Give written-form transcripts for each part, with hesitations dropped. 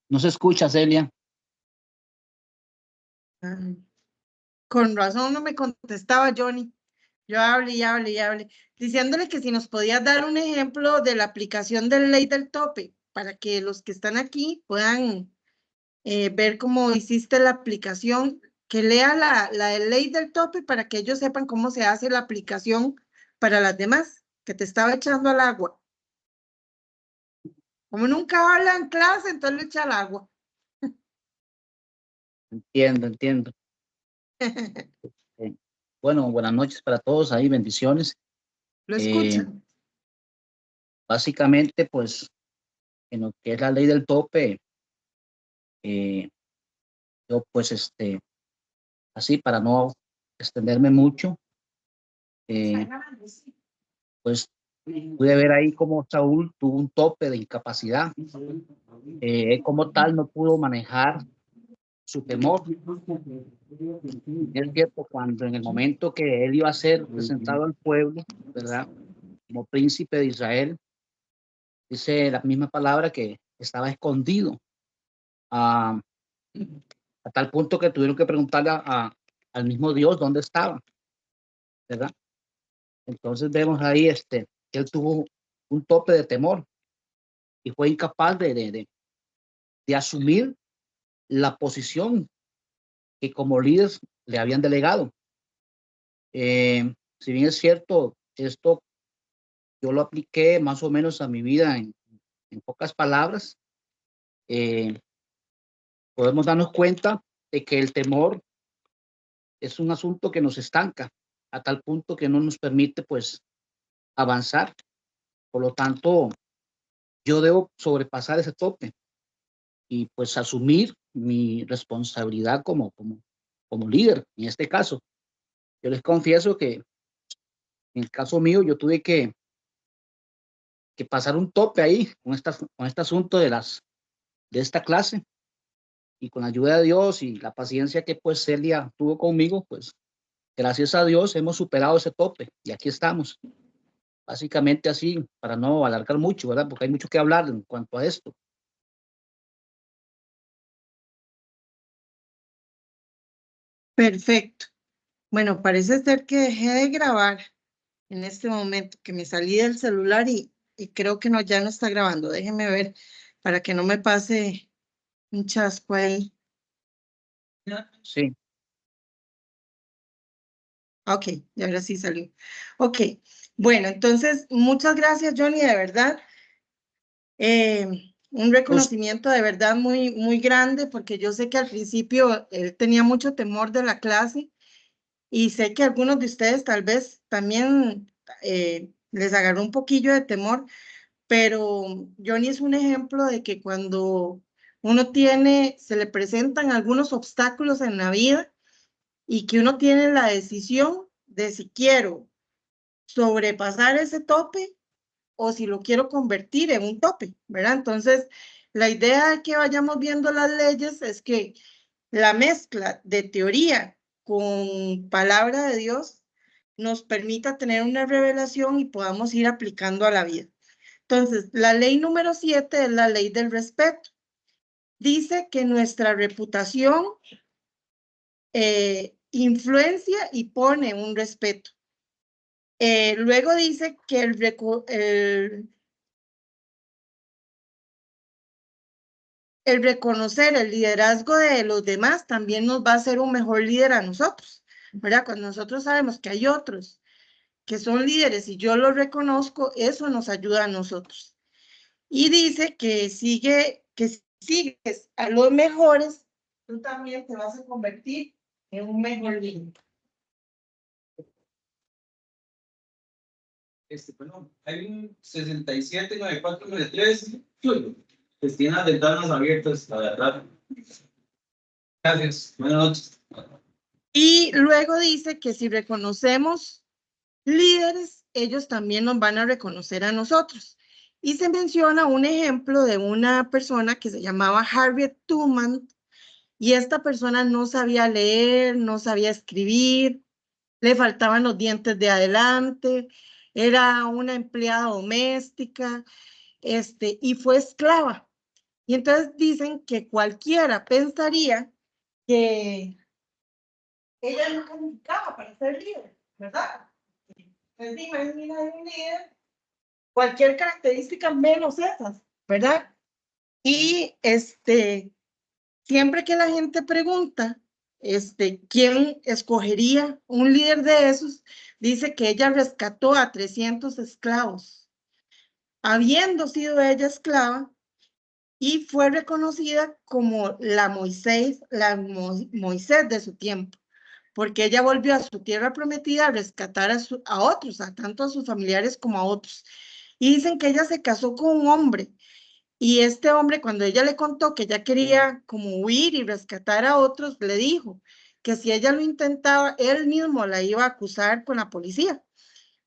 No se escucha, Celia. Con razón no me contestaba Johnny. Yo hable y hable y hable, diciéndole que si nos podía dar un ejemplo de la aplicación de la ley del tope, para que los que están aquí puedan ver cómo hiciste la aplicación, que lea la ley del tope para que ellos sepan cómo se hace la aplicación para las demás, que te estaba echando al agua. Como nunca habla en clase, entonces le echa al agua. Entiendo. Bueno, buenas noches para todos ahí, bendiciones. ¿Lo escuchan? Básicamente, pues, en lo que es la ley del tope, yo pues, así para no extenderme mucho, pues pude ver ahí cómo Saúl tuvo un tope de incapacidad. Él como tal no pudo manejar su temor. Es cierto, cuando en el momento que él iba a ser presentado al pueblo, ¿verdad? Como príncipe de Israel, dice la misma palabra que estaba escondido, a tal punto que tuvieron que preguntarle al mismo Dios dónde estaba, ¿verdad? Entonces vemos ahí que él tuvo un tope de temor y fue incapaz de asumir la posición que como líder le habían delegado. Si bien es cierto, esto yo lo apliqué más o menos a mi vida en pocas palabras, podemos darnos cuenta de que el temor es un asunto que nos estanca a tal punto que no nos permite pues avanzar. Por lo tanto, yo debo sobrepasar ese tope y pues asumir mi responsabilidad como líder. En este caso, yo les confieso que en el caso mío yo tuve que pasar un tope ahí con este asunto de esta clase, y con la ayuda de Dios y la paciencia que pues Celia tuvo conmigo, pues gracias a Dios hemos superado ese tope y aquí estamos. Básicamente así, para no alargar mucho, ¿verdad? Porque hay mucho que hablar en cuanto a esto. Perfecto. Bueno, parece ser que dejé de grabar en este momento, que me salí del celular y creo que no, ya no está grabando. Déjenme ver para que no me pase un chasco ahí. Sí. Ok, y ahora sí salió. Ok, bueno, entonces, muchas gracias, Johnny, de verdad. Un reconocimiento de verdad muy, muy grande, porque yo sé que al principio él tenía mucho temor de la clase y sé que algunos de ustedes tal vez también les agarró un poquillo de temor, pero Johnny es un ejemplo de que cuando uno se le presentan algunos obstáculos en la vida y que uno tiene la decisión de si quiero sobrepasar ese tope o si lo quiero convertir en un tope, ¿verdad? Entonces, la idea de que vayamos viendo las leyes es que la mezcla de teoría con palabra de Dios nos permita tener una revelación y podamos ir aplicando a la vida. Entonces, la ley número 7 es la ley del respeto. Dice que nuestra reputación influencia y pone un respeto. Luego dice que el reconocer el liderazgo de los demás también nos va a hacer un mejor líder a nosotros, ¿verdad? Cuando nosotros sabemos que hay otros que son líderes y yo los reconozco, eso nos ayuda a nosotros. Y dice que que sigues a los mejores, tú también te vas a convertir en un mejor líder. Bueno, hay un 679493 que tiene las ventanas abiertas, la verdad. Gracias, buenas noches. Y luego dice que si reconocemos líderes, ellos también nos van a reconocer a nosotros. Y se menciona un ejemplo de una persona que se llamaba Harriet Tubman, y esta persona no sabía leer, no sabía escribir, le faltaban los dientes de adelante, era una empleada doméstica, y fue esclava. Y entonces dicen que cualquiera pensaría que ella no calificaba para ser líder, ¿verdad? Entonces, imagina un líder, cualquier característica menos esas, ¿verdad? Y siempre que la gente pregunta, ¿quién escogería un líder de esos? Dice que ella rescató a 300 esclavos, habiendo sido ella esclava, y fue reconocida como Moisés de su tiempo, porque ella volvió a su tierra prometida a rescatar a otros, tanto a sus familiares como a otros. Y dicen que ella se casó con un hombre, y este hombre, cuando ella le contó que ella quería como huir y rescatar a otros, le dijo que si ella lo intentaba, él mismo la iba a acusar con la policía,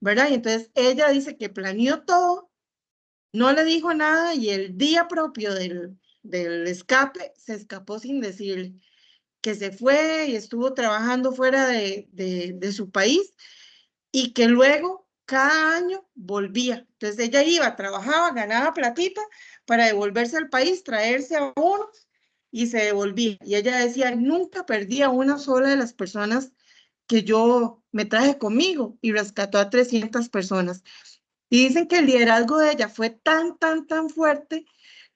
¿verdad? Y entonces ella dice que planeó todo, no le dijo nada, y el día propio del escape se escapó sin decirle, que se fue y estuvo trabajando fuera de su país, y que luego cada año volvía. Entonces ella iba, trabajaba, ganaba platita para devolverse al país, traerse a uno y se devolvía. Y ella decía, nunca perdí a una sola de las personas que yo me traje conmigo, y rescató a 300 personas. Y dicen que el liderazgo de ella fue tan fuerte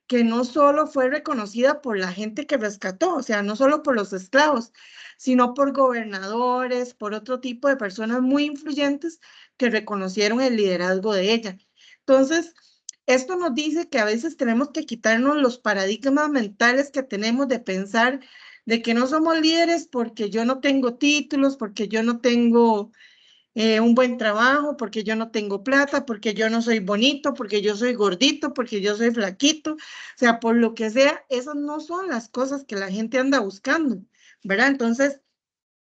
que no solo fue reconocida por la gente que rescató, o sea, no solo por los esclavos, sino por gobernadores, por otro tipo de personas muy influyentes que reconocieron el liderazgo de ella. Entonces, esto nos dice que a veces tenemos que quitarnos los paradigmas mentales que tenemos de pensar de que no somos líderes porque yo no tengo títulos, porque yo no tengo un buen trabajo, porque yo no tengo plata, porque yo no soy bonito, porque yo soy gordito, porque yo soy flaquito, o sea, por lo que sea, esas no son las cosas que la gente anda buscando, ¿verdad? Entonces,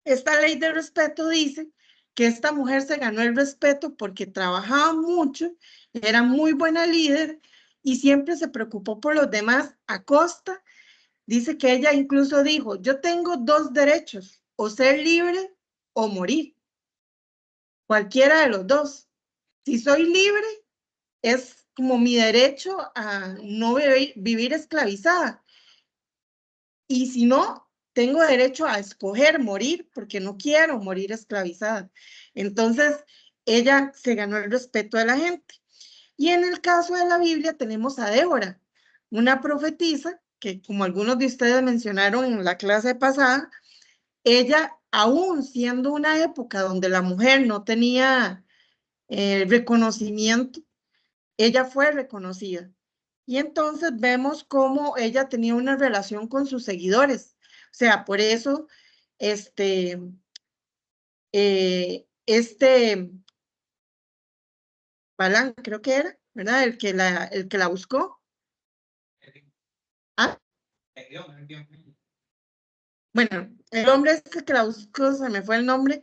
esta ley de respeto dice que esta mujer se ganó el respeto porque trabajaba mucho, era muy buena líder y siempre se preocupó por los demás a costa. Dice que ella incluso dijo, yo tengo dos derechos, o ser libre o morir, cualquiera de los dos. Si soy libre, es como mi derecho a no vivir esclavizada. Y si no, tengo derecho a escoger morir porque no quiero morir esclavizada. Entonces, ella se ganó el respeto de la gente. Y en el caso de la Biblia tenemos a Débora, una profetisa que, como algunos de ustedes mencionaron en la clase pasada, ella, aún siendo una época donde la mujer no tenía reconocimiento, ella fue reconocida. Y entonces vemos cómo ella tenía una relación con sus seguidores. O sea, por eso, este Balán, creo que era, ¿verdad? El que la buscó. ¿Ah? Bueno, el hombre este que la buscó, se me fue el nombre,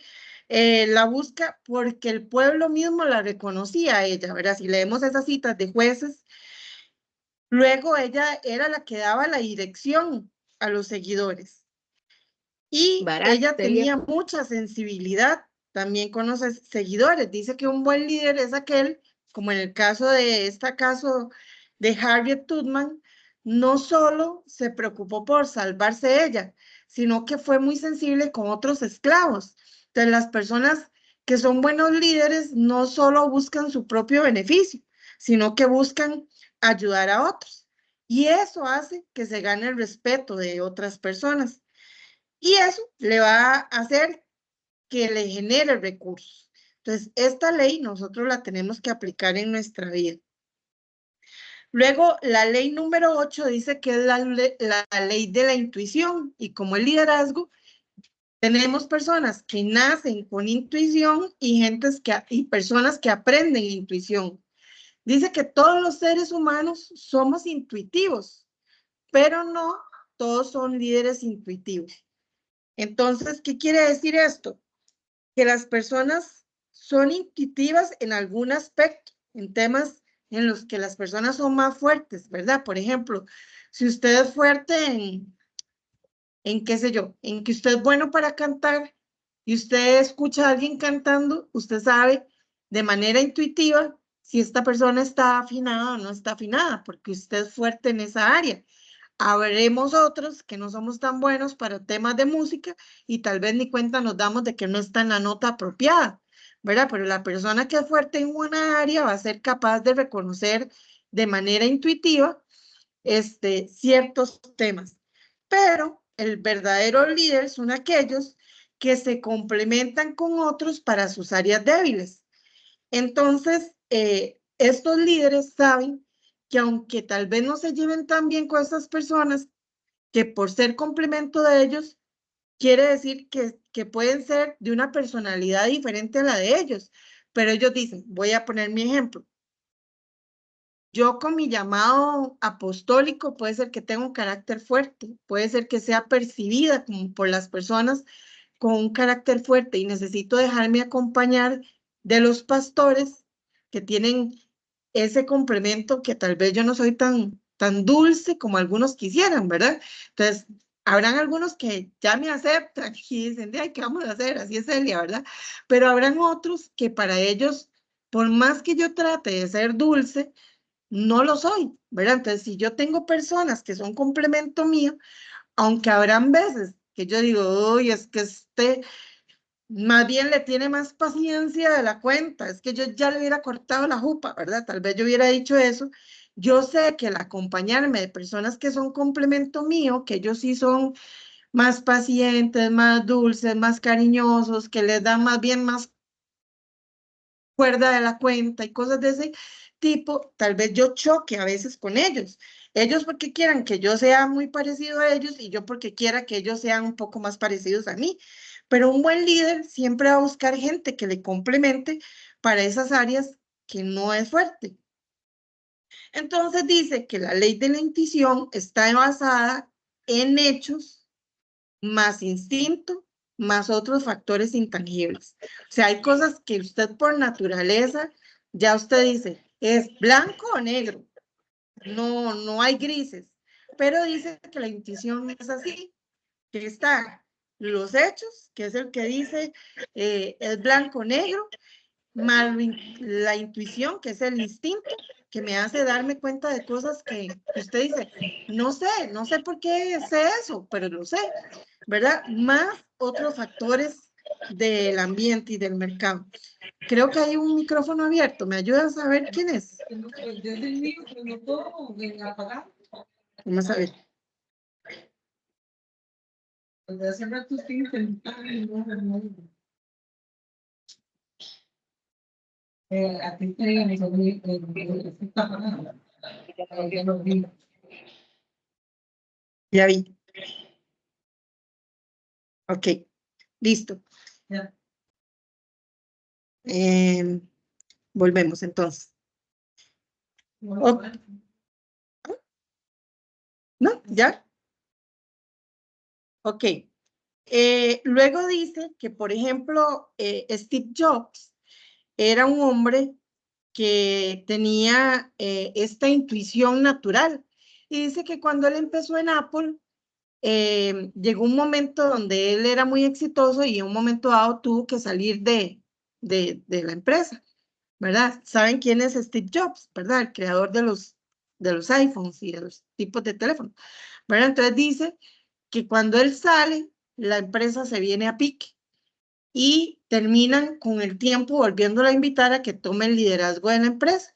la busca porque el pueblo mismo la reconocía a ella, ¿verdad? Si leemos esas citas de Jueces, luego ella era la que daba la dirección a los seguidores. Y ella tenía mucha sensibilidad también con los seguidores. Dice que un buen líder es aquel, como en el caso de este caso de Harriet Tubman, no solo se preocupó por salvarse ella, sino que fue muy sensible con otros esclavos. Entonces, las personas que son buenos líderes no solo buscan su propio beneficio, sino que buscan ayudar a otros. Y eso hace que se gane el respeto de otras personas. Y eso le va a hacer que le genere recursos. Entonces, esta ley nosotros la tenemos que aplicar en nuestra vida. Luego, la ley número 8 dice que es la ley de la intuición, y como el liderazgo, tenemos personas que nacen con intuición y personas que aprenden intuición. Dice que todos los seres humanos somos intuitivos, pero no todos son líderes intuitivos. Entonces, ¿qué quiere decir esto? Que las personas son intuitivas en algún aspecto, en temas en los que las personas son más fuertes, ¿verdad? Por ejemplo, si usted es fuerte en qué sé yo, en que usted es bueno para cantar y usted escucha a alguien cantando, usted sabe de manera intuitiva si esta persona está afinada o no está afinada, porque usted es fuerte en esa área. Habremos otros que no somos tan buenos para temas de música y tal vez ni cuenta nos damos de que no está en la nota apropiada, ¿verdad? Pero la persona que es fuerte en una área va a ser capaz de reconocer de manera intuitiva ciertos temas. Pero el verdadero líder son aquellos que se complementan con otros para sus áreas débiles. Entonces, estos líderes saben que aunque tal vez no se lleven tan bien con esas personas, que por ser complemento de ellos, quiere decir que pueden ser de una personalidad diferente a la de ellos. Pero ellos dicen, voy a poner mi ejemplo. Yo con mi llamado apostólico puede ser que tenga un carácter fuerte, puede ser que sea percibida como por las personas con un carácter fuerte y necesito dejarme acompañar de los pastores que tienen ese complemento que tal vez yo no soy tan dulce como algunos quisieran, ¿verdad? Entonces, habrán algunos que ya me aceptan y dicen, de, ay, ¿qué vamos a hacer? Así es Celia, ¿verdad? Pero habrán otros que para ellos, por más que yo trate de ser dulce, no lo soy, ¿verdad? Entonces, si yo tengo personas que son complemento mío, aunque habrán veces que yo digo, uy, es que más bien le tiene más paciencia de la cuenta, es que yo ya le hubiera cortado la jupa, ¿verdad? Tal vez yo hubiera dicho eso. Yo sé que el acompañarme de personas que son complemento mío, que ellos sí son más pacientes, más dulces, más cariñosos, que les dan más bien más cuerda de la cuenta y cosas de ese tipo, tal vez yo choque a veces con ellos. Ellos porque quieran que yo sea muy parecido a ellos y yo porque quiera que ellos sean un poco más parecidos a mí. Pero un buen líder siempre va a buscar gente que le complemente para esas áreas que no es fuerte. Entonces dice que la ley de la intuición está basada en hechos más instinto, más otros factores intangibles. O sea, hay cosas que usted por naturaleza, ya usted dice, es blanco o negro, no hay grises, pero dice que la intuición es así, que está los hechos, que es el que dice es blanco o negro, más la intuición, que es el instinto, que me hace darme cuenta de cosas que usted dice, no sé por qué sé eso, pero lo sé, ¿verdad? Más otros factores del ambiente y del mercado. Creo que hay un micrófono abierto. ¿Me ayudan a saber quién es? Vamos a ver. Ya vi. Ok, listo. Volvemos entonces. Okay. ¿No? ¿Ya? Ok. Luego dice que, por ejemplo, Steve Jobs era un hombre que tenía esta intuición natural. Y dice que cuando él empezó en Apple, llegó un momento donde él era muy exitoso y en un momento dado tuvo que salir de la empresa, ¿verdad? ¿Saben quién es Steve Jobs, verdad? El creador de los iPhones y de los tipos de teléfonos, ¿verdad? Entonces dice que cuando él sale, la empresa se viene a pique y terminan con el tiempo volviéndola a invitar a que tome el liderazgo de la empresa.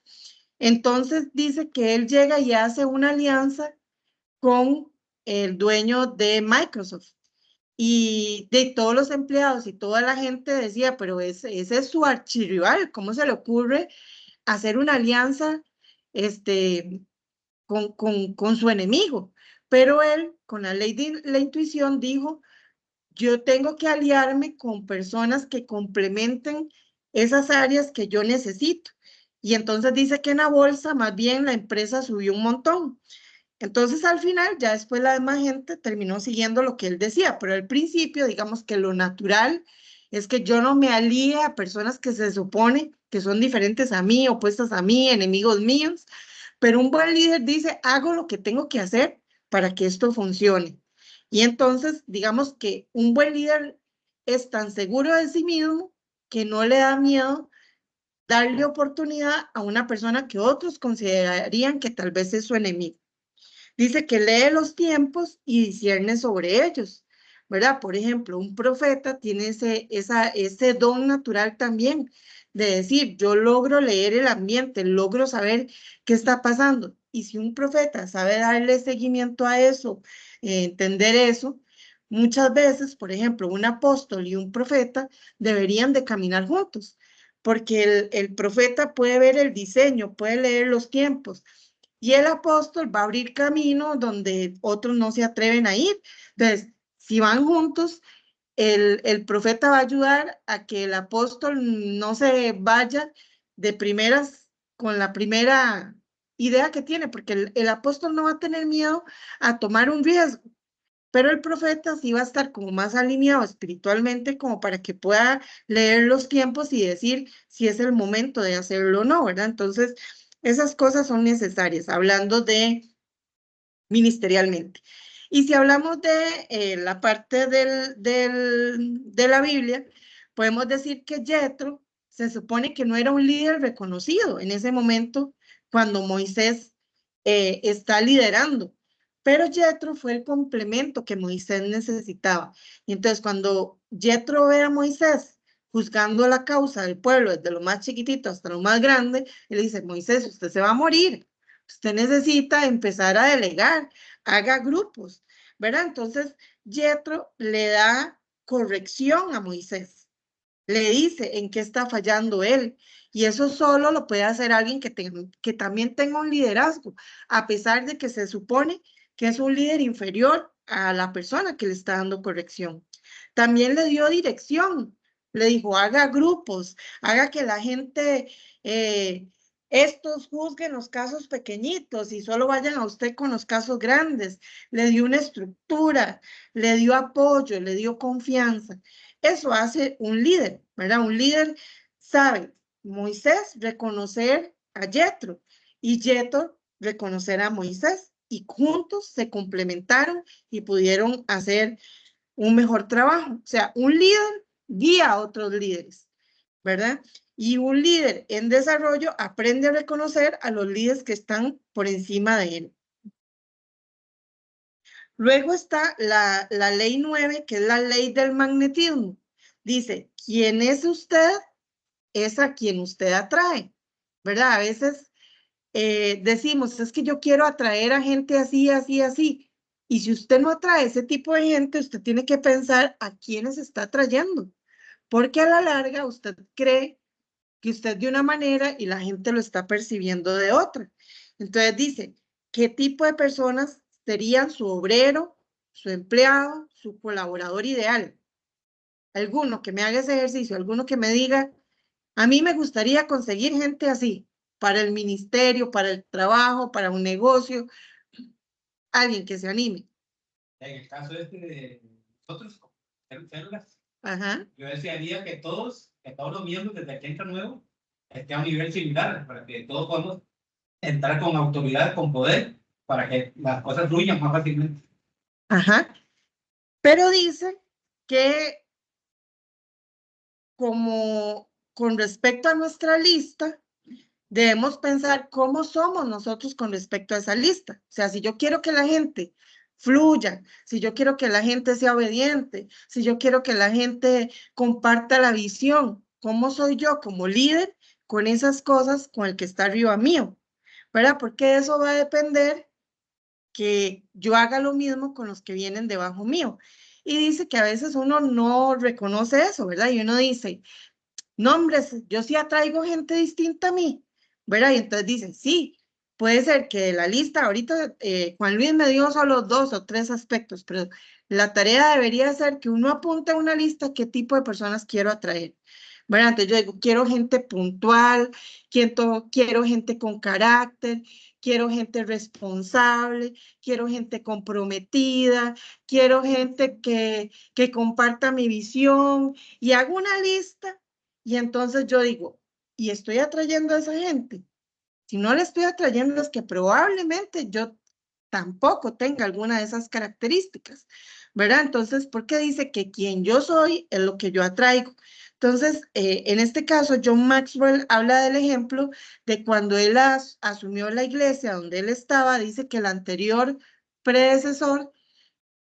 Entonces dice que él llega y hace una alianza con el dueño de Microsoft. Y de todos los empleados y toda la gente decía, pero ese es su archirrival, ¿cómo se le ocurre hacer una alianza con su enemigo? Pero él, con la ley de la intuición, dijo, yo tengo que aliarme con personas que complementen esas áreas que yo necesito. Y entonces dice que en la bolsa, más bien la empresa subió un montón. Entonces al final, ya después la demás gente terminó siguiendo lo que él decía, pero al principio, digamos que lo natural es que yo no me alíe a personas que se supone que son diferentes a mí, opuestas a mí, enemigos míos, pero un buen líder dice, hago lo que tengo que hacer para que esto funcione. Y entonces, digamos que un buen líder es tan seguro de sí mismo que no le da miedo darle oportunidad a una persona que otros considerarían que tal vez es su enemigo. Dice que lee los tiempos y discierne sobre ellos, ¿verdad? Por ejemplo, un profeta tiene ese don natural también de decir, yo logro leer el ambiente, logro saber qué está pasando. Y si un profeta sabe darle seguimiento a eso, entender eso, muchas veces, por ejemplo, un apóstol y un profeta deberían de caminar juntos, porque el profeta puede ver el diseño, puede leer los tiempos, y el apóstol va a abrir camino donde otros no se atreven a ir. Entonces, si van juntos, el profeta va a ayudar a que el apóstol no se vaya de primeras con la primera idea que tiene, porque el apóstol no va a tener miedo a tomar un riesgo, pero el profeta sí va a estar como más alineado espiritualmente como para que pueda leer los tiempos y decir si es el momento de hacerlo o no, ¿verdad? Entonces, esas cosas son necesarias, hablando de ministerialmente. Y si hablamos de la parte de la Biblia, podemos decir que Jethro se supone que no era un líder reconocido en ese momento cuando Moisés está liderando, pero Jethro fue el complemento que Moisés necesitaba. Y entonces cuando Jethro ve a Moisés juzgando la causa del pueblo desde lo más chiquitito hasta lo más grande, él dice, Moisés, usted se va a morir. Usted necesita empezar a delegar, haga grupos, ¿verdad? Entonces, Jethro le da corrección a Moisés, le dice en qué está fallando él. Y eso solo lo puede hacer alguien que también tenga un liderazgo, a pesar de que se supone que es un líder inferior a la persona que le está dando corrección. También le dio dirección, le dijo, haga grupos, haga que la gente... estos juzguen los casos pequeñitos y solo vayan a usted con los casos grandes. Le dio una estructura, le dio apoyo, le dio confianza. Eso hace un líder, ¿verdad? Un líder sabe, Moisés reconocer a Jethro y Jethro reconocer a Moisés y juntos se complementaron y pudieron hacer un mejor trabajo. O sea, un líder guía a otros líderes, ¿verdad? Y un líder en desarrollo aprende a reconocer a los líderes que están por encima de él. Luego está la ley 9, que es la ley del magnetismo. Dice, ¿quién es usted? Es a quien usted atrae, ¿verdad? A veces decimos, es que yo quiero atraer a gente así, así, así. Y si usted no atrae ese tipo de gente, usted tiene que pensar a quiénes está atrayendo, porque a la larga usted cree que usted de una manera y la gente lo está percibiendo de otra. Entonces dice, ¿qué tipo de personas serían su obrero, su empleado, su colaborador ideal? Alguno que me haga ese ejercicio, alguno que me diga, a mí me gustaría conseguir gente así, para el ministerio, para el trabajo, para un negocio, alguien que se anime. En el caso de nosotros, células, Ajá. yo desearía que todos los miembros desde que entra nuevo estén a un nivel similar, para que todos podamos entrar con autoridad, con poder, para que las cosas fluyan más fácilmente. Ajá. Pero dice que como con respecto a nuestra lista, debemos pensar cómo somos nosotros con respecto a esa lista. O sea, si yo quiero que la gente fluya, si yo quiero que la gente sea obediente, si yo quiero que la gente comparta la visión, ¿cómo soy yo como líder con esas cosas con el que está arriba mío? ¿Verdad? Porque eso va a depender que yo haga lo mismo con los que vienen debajo mío. Y dice que a veces uno no reconoce eso, ¿verdad? Y uno dice, no, hombre, yo sí atraigo gente distinta a mí, ¿verdad? Y entonces dicen, sí, puede ser que de la lista, ahorita Juan Luis me dio solo 2 o 3 aspectos, pero la tarea debería ser que uno apunte a una lista qué tipo de personas quiero atraer, ¿verdad? Entonces yo digo, quiero gente puntual, quiero gente con carácter, quiero gente responsable, quiero gente comprometida, quiero gente que comparta mi visión y hago una lista. Y entonces yo digo, ¿y estoy atrayendo a esa gente? Si no le estoy atrayendo es que probablemente yo tampoco tenga alguna de esas características, ¿verdad? Entonces, ¿por qué dice que quien yo soy es lo que yo atraigo? Entonces, en este caso, John Maxwell habla del ejemplo de cuando él asumió la iglesia donde él estaba, dice que el anterior predecesor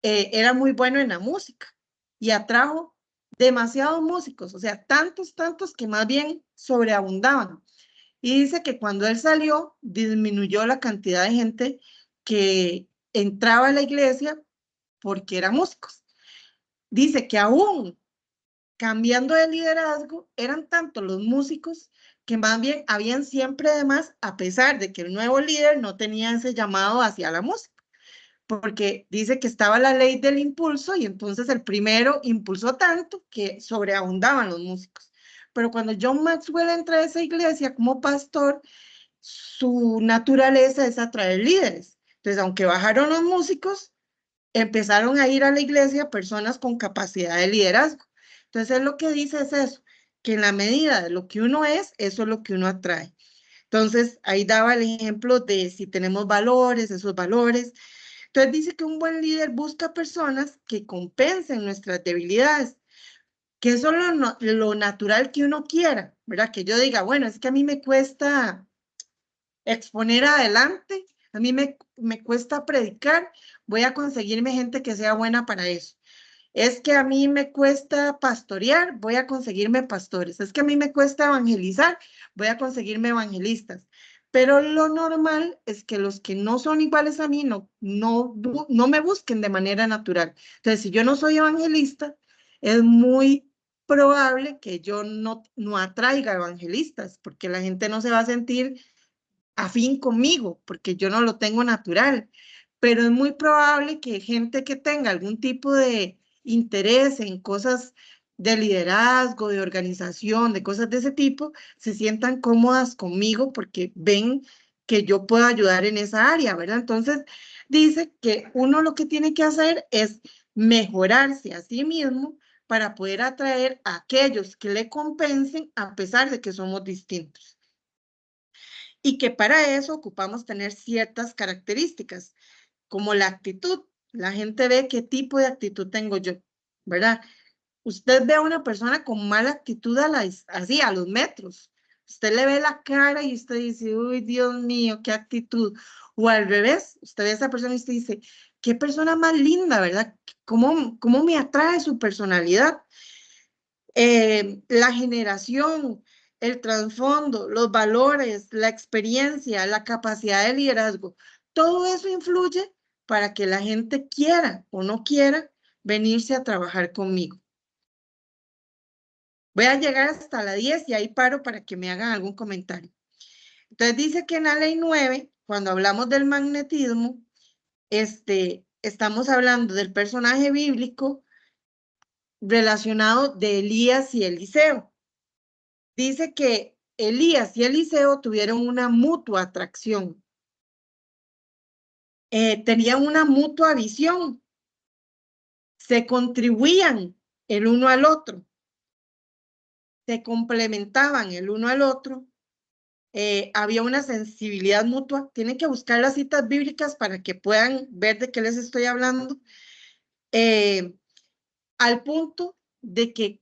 era muy bueno en la música y atrajo demasiados músicos, o sea, tantos que más bien sobreabundaban. Y dice que cuando él salió, disminuyó la cantidad de gente que entraba a la iglesia porque eran músicos. Dice que aún cambiando de liderazgo, eran tantos los músicos que más bien habían siempre de más, a pesar de que el nuevo líder no tenía ese llamado hacia la música, porque dice que estaba la ley del impulso y entonces el primero impulsó tanto que sobreabundaban los músicos. Pero cuando John Maxwell entra a esa iglesia como pastor, su naturaleza es atraer líderes. Entonces, aunque bajaron los músicos, empezaron a ir a la iglesia personas con capacidad de liderazgo. Entonces, lo que dice es eso, que en la medida de lo que uno es, eso es lo que uno atrae. Entonces, ahí daba el ejemplo de si tenemos valores, esos valores. Entonces, dice que un buen líder busca personas que compensen nuestras debilidades, que eso es lo natural que uno quiera, ¿verdad? Que yo diga, bueno, es que a mí me cuesta exponer adelante, a mí me cuesta predicar, voy a conseguirme gente que sea buena para eso. Es que a mí me cuesta pastorear, voy a conseguirme pastores. Es que a mí me cuesta evangelizar, voy a conseguirme evangelistas. Pero lo normal es que los que no son iguales a mí no me busquen de manera natural. Entonces, si yo no soy evangelista, es muy probable que yo no atraiga evangelistas, porque la gente no se va a sentir afín conmigo, porque yo no lo tengo natural, pero es muy probable que gente que tenga algún tipo de interés en cosas de liderazgo, de organización, de cosas de ese tipo, se sientan cómodas conmigo porque ven que yo puedo ayudar en esa área, ¿verdad? Entonces, dice que uno lo que tiene que hacer es mejorarse a sí mismo para poder atraer a aquellos que le compensen a pesar de que somos distintos. Y que para eso ocupamos tener ciertas características, como la actitud. La gente ve qué tipo de actitud tengo yo, ¿verdad? Usted ve a una persona con mala actitud así, a los metros. Usted le ve la cara y usted dice, uy, Dios mío, qué actitud. O al revés, usted ve a esa persona y usted dice, qué persona más linda, ¿verdad? ¿Cómo me atrae su personalidad? La generación, el trasfondo, los valores, la experiencia, la capacidad de liderazgo, todo eso influye para que la gente quiera o no quiera venirse a trabajar conmigo. Voy a llegar hasta la 10 y ahí paro para que me hagan algún comentario. Entonces dice que en la ley 9, cuando hablamos del magnetismo, estamos hablando del personaje bíblico relacionado de Elías y Eliseo. Dice que Elías y Eliseo tuvieron una mutua atracción. Tenían una mutua visión. Se contribuían el uno al otro. Se complementaban el uno al otro. Había una sensibilidad mutua. Tienen que buscar las citas bíblicas para que puedan ver de qué les estoy hablando. Al punto de que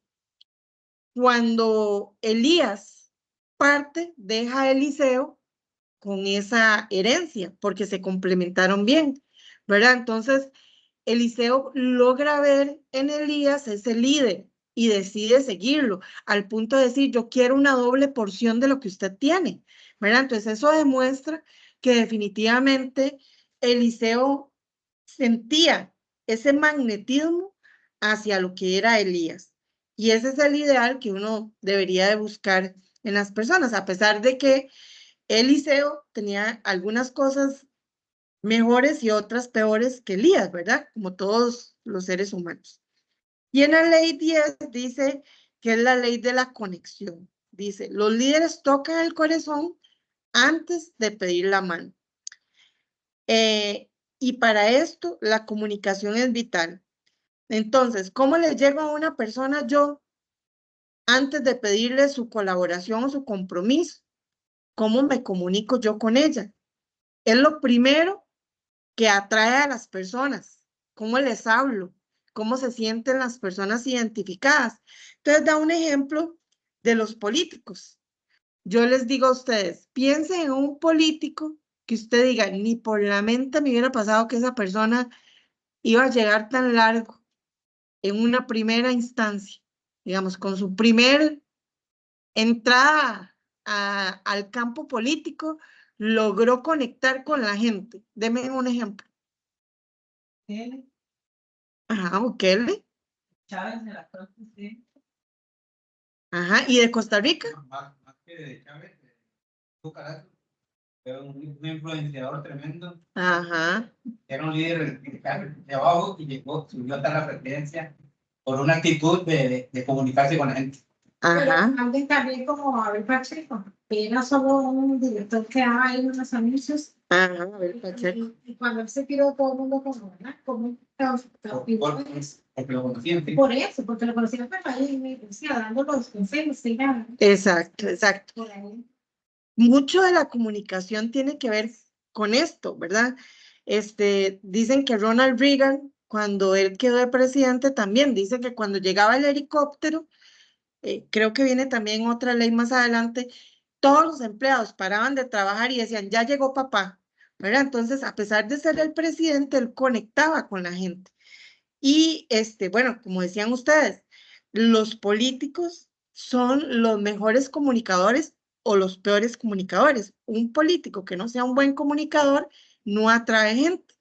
cuando Elías parte, deja a Eliseo con esa herencia, porque se complementaron bien, ¿verdad? Entonces, Eliseo logra ver en Elías ese líder y decide seguirlo, al punto de decir, yo quiero una doble porción de lo que usted tiene, ¿verdad? Entonces, eso demuestra que definitivamente Eliseo sentía ese magnetismo hacia lo que era Elías. Y ese es el ideal que uno debería de buscar en las personas, a pesar de que Eliseo tenía algunas cosas mejores y otras peores que Elías, ¿verdad? Como todos los seres humanos. Y en la ley 10 dice que es la ley de la conexión. Dice, los líderes tocan el corazón antes de pedir la mano. Y para esto la comunicación es vital. Entonces, ¿cómo le llego a una persona yo antes de pedirle su colaboración o su compromiso? ¿Cómo me comunico yo con ella? Es lo primero que atrae a las personas, cómo les hablo, cómo se sienten las personas identificadas. Entonces da un ejemplo de los políticos. Yo les digo a ustedes, piensen en un político que usted diga, ni por la mente me hubiera pasado que esa persona iba a llegar tan largo en una primera instancia, digamos, con su primer entrada al campo político, logró conectar con la gente. Deme un ejemplo. Bukele, Ajá, Bukele. Chávez de la Corte, sí. Ajá, ¿y de Costa Rica? Más que de Chávez, su carácter. Era un influenciador tremendo. Ajá. Era un líder de abajo y llegó, subió hasta la presidencia por una actitud de comunicarse con la gente. Pero Ajá. alguien también como Abel Pacheco, que era solo un director que daba ahí unos anuncios. Ajá, a ver, Pacheco. Y cuando él se tiró todo el mundo como, ¿verdad? Como Porque lo conocían. Sí. por eso, porque lo conocían por ahí, me decía, dando los consejos, sí, nada. Exacto, exacto. Por ahí. Mucho de la comunicación tiene que ver con esto, ¿verdad? Dicen que Ronald Reagan, cuando él quedó de presidente, también dice que cuando llegaba el helicóptero, creo que viene también otra ley más adelante, todos los empleados paraban de trabajar y decían, ya llegó papá, ¿verdad? Entonces, a pesar de ser el presidente, él conectaba con la gente. Y, bueno, como decían ustedes, los políticos son los mejores comunicadores o los peores comunicadores. Un político que no sea un buen comunicador no atrae gente.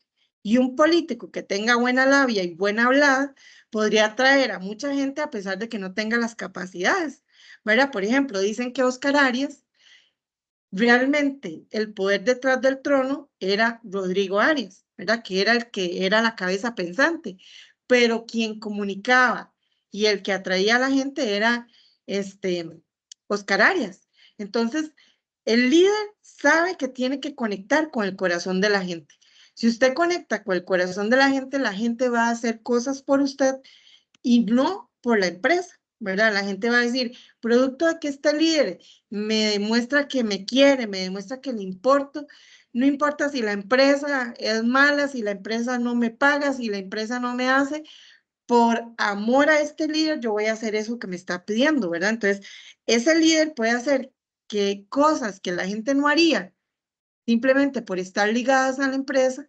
Y un político que tenga buena labia y buena hablada podría atraer a mucha gente a pesar de que no tenga las capacidades, ¿verdad? Por ejemplo, dicen que Oscar Arias, realmente el poder detrás del trono era Rodrigo Arias, ¿verdad? Que era el que era la cabeza pensante, pero quien comunicaba y el que atraía a la gente era Oscar Arias. Entonces, el líder sabe que tiene que conectar con el corazón de la gente. Si usted conecta con el corazón de la gente va a hacer cosas por usted y no por la empresa, ¿verdad? La gente va a decir, producto de que este líder me demuestra que me quiere, me demuestra que le importo, no importa si la empresa es mala, si la empresa no me paga, si la empresa no me hace, por amor a este líder yo voy a hacer eso que me está pidiendo, ¿verdad? Entonces, ese líder puede hacer que cosas que la gente no haría simplemente por estar ligadas a la empresa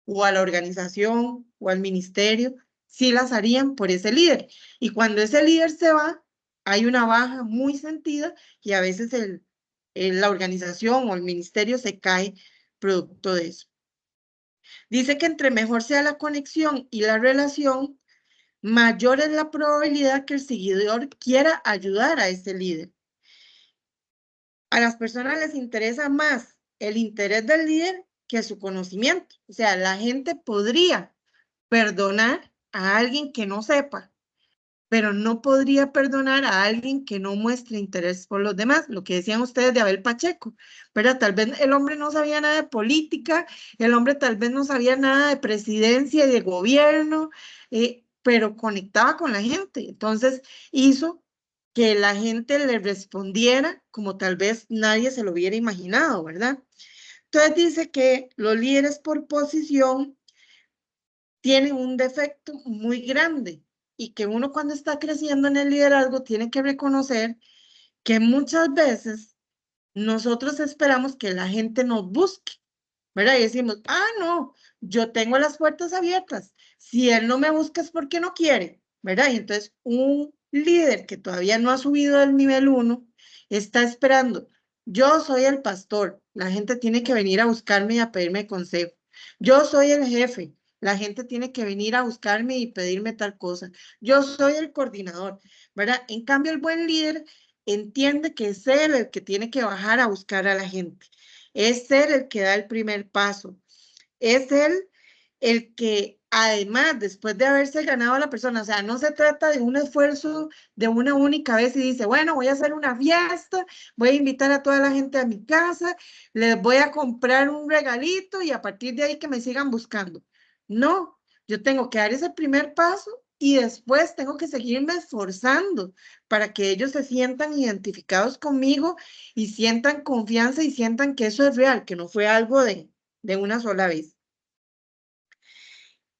o a la organización o al ministerio, sí las harían por ese líder. Y cuando ese líder se va, hay una baja muy sentida y a veces la organización o el ministerio se cae producto de eso. Dice que entre mejor sea la conexión y la relación, mayor es la probabilidad que el seguidor quiera ayudar a ese líder. A las personas les interesa más el interés del líder que su conocimiento. O sea, la gente podría perdonar a alguien que no sepa, pero no podría perdonar a alguien que no muestre interés por los demás, lo que decían ustedes de Abel Pacheco, ¿verdad? Tal vez el hombre no sabía nada de política, el hombre tal vez no sabía nada de presidencia y de gobierno, pero conectaba con la gente, entonces hizo que la gente le respondiera como tal vez nadie se lo hubiera imaginado, ¿verdad? Entonces dice que los líderes por posición tienen un defecto muy grande y que uno cuando está creciendo en el liderazgo tiene que reconocer que muchas veces nosotros esperamos que la gente nos busque, ¿verdad? Y decimos, no, yo tengo las puertas abiertas. Si él no me busca es porque no quiere, ¿verdad? Y entonces un líder que todavía no ha subido del nivel 1 está esperando. Yo soy el pastor, la gente tiene que venir a buscarme y a pedirme consejo. Yo soy el jefe, la gente tiene que venir a buscarme y pedirme tal cosa. Yo soy el coordinador, ¿verdad? En cambio, el buen líder entiende que es él el que tiene que bajar a buscar a la gente. Es él el que da el primer paso. Es él el que, además, después de haberse ganado a la persona, o sea, no se trata de un esfuerzo de una única vez y dice, bueno, voy a hacer una fiesta, voy a invitar a toda la gente a mi casa, les voy a comprar un regalito y a partir de ahí que me sigan buscando. No, yo tengo que dar ese primer paso y después tengo que seguirme esforzando para que ellos se sientan identificados conmigo y sientan confianza y sientan que eso es real, que no fue algo de una sola vez.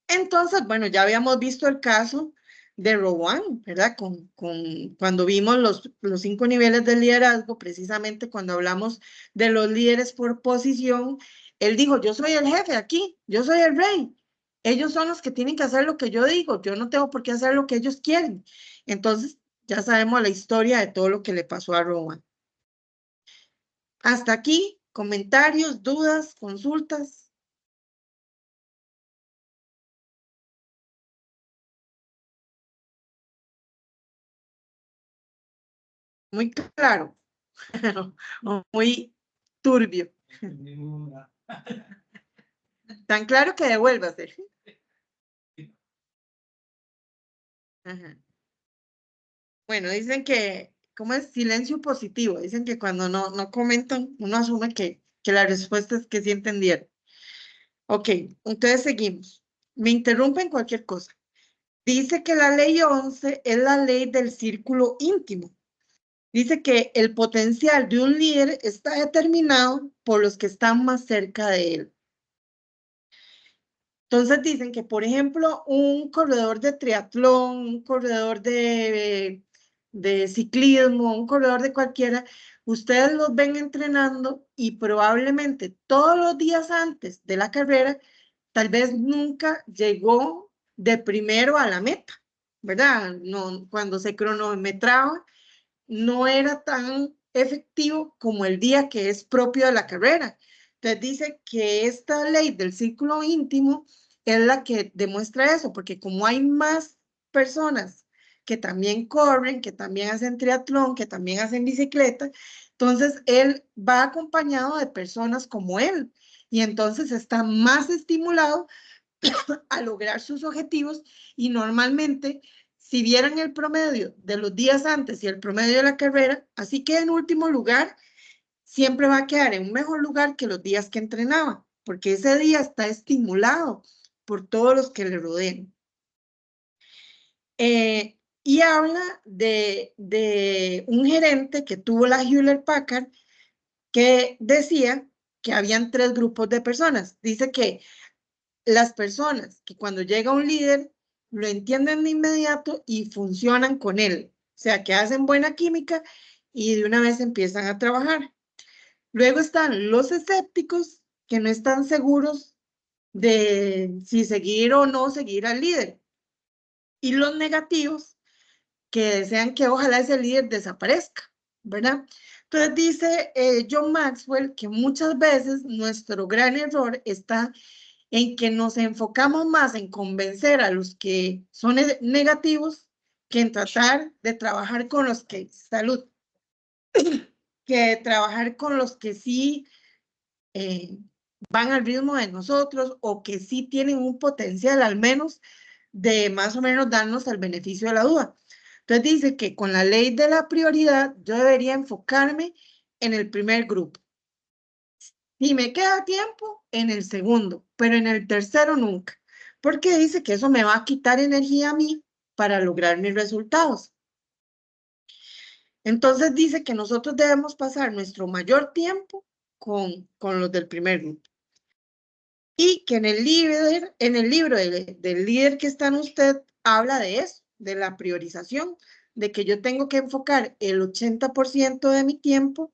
Entonces, bueno, ya habíamos visto el caso de Rowan, ¿verdad? Cuando vimos los 5 niveles de liderazgo, precisamente cuando hablamos de los líderes por posición, él dijo, yo soy el jefe aquí, yo soy el rey. Ellos son los que tienen que hacer lo que yo digo, yo no tengo por qué hacer lo que ellos quieren. Entonces, ya sabemos la historia de todo lo que le pasó a Rowan. Hasta aquí, comentarios, dudas, consultas. Muy claro, muy turbio. Tan claro que devuélvase. Ajá. Bueno, dicen que, ¿cómo es? Silencio positivo. Dicen que cuando no comentan, uno asume que la respuesta es que sí entendieron. Ok, entonces seguimos. Me interrumpen cualquier cosa. Dice que la ley 11 es la ley del círculo íntimo. Dice que el potencial de un líder está determinado por los que están más cerca de él. Entonces dicen que, por ejemplo, un corredor de triatlón, un corredor de ciclismo, un corredor de cualquiera, ustedes los ven entrenando y probablemente todos los días antes de la carrera, tal vez nunca llegó de primero a la meta, ¿verdad? No, cuando se cronometraba, no era tan efectivo como el día que es propio de la carrera. Entonces dice que esta ley del círculo íntimo es la que demuestra eso, porque como hay más personas que también corren, que también hacen triatlón, que también hacen bicicleta, entonces él va acompañado de personas como él y entonces está más estimulado a lograr sus objetivos y normalmente si vieran el promedio de los días antes y el promedio de la carrera, así que en último lugar, siempre va a quedar en un mejor lugar que los días que entrenaba, porque ese día está estimulado por todos los que le rodean. Y habla de un gerente que tuvo la Hewlett Packard que decía que habían 3 grupos de personas. Dice que las personas que cuando llega un líder lo entienden de inmediato y funcionan con él, o sea, que hacen buena química y de una vez empiezan a trabajar. Luego están los escépticos que no están seguros de si seguir o no seguir al líder. Y los negativos que desean que ojalá ese líder desaparezca, ¿verdad? Entonces dice John Maxwell que muchas veces nuestro gran error está en que nos enfocamos más en convencer a los que son negativos que en tratar de trabajar con los que, salud, que trabajar con los que sí van al ritmo de nosotros o que sí tienen un potencial al menos de más o menos darnos el beneficio de la duda. Entonces dice que con la ley de la prioridad yo debería enfocarme en el primer grupo. Si me queda tiempo, en el segundo, pero en el tercero nunca, porque dice que eso me va a quitar energía a mí para lograr mis resultados. Entonces dice que nosotros debemos pasar nuestro mayor tiempo con los del primer grupo. Y que en el libro del líder que está en usted, habla de eso, de la priorización, de que yo tengo que enfocar el 80% de mi tiempo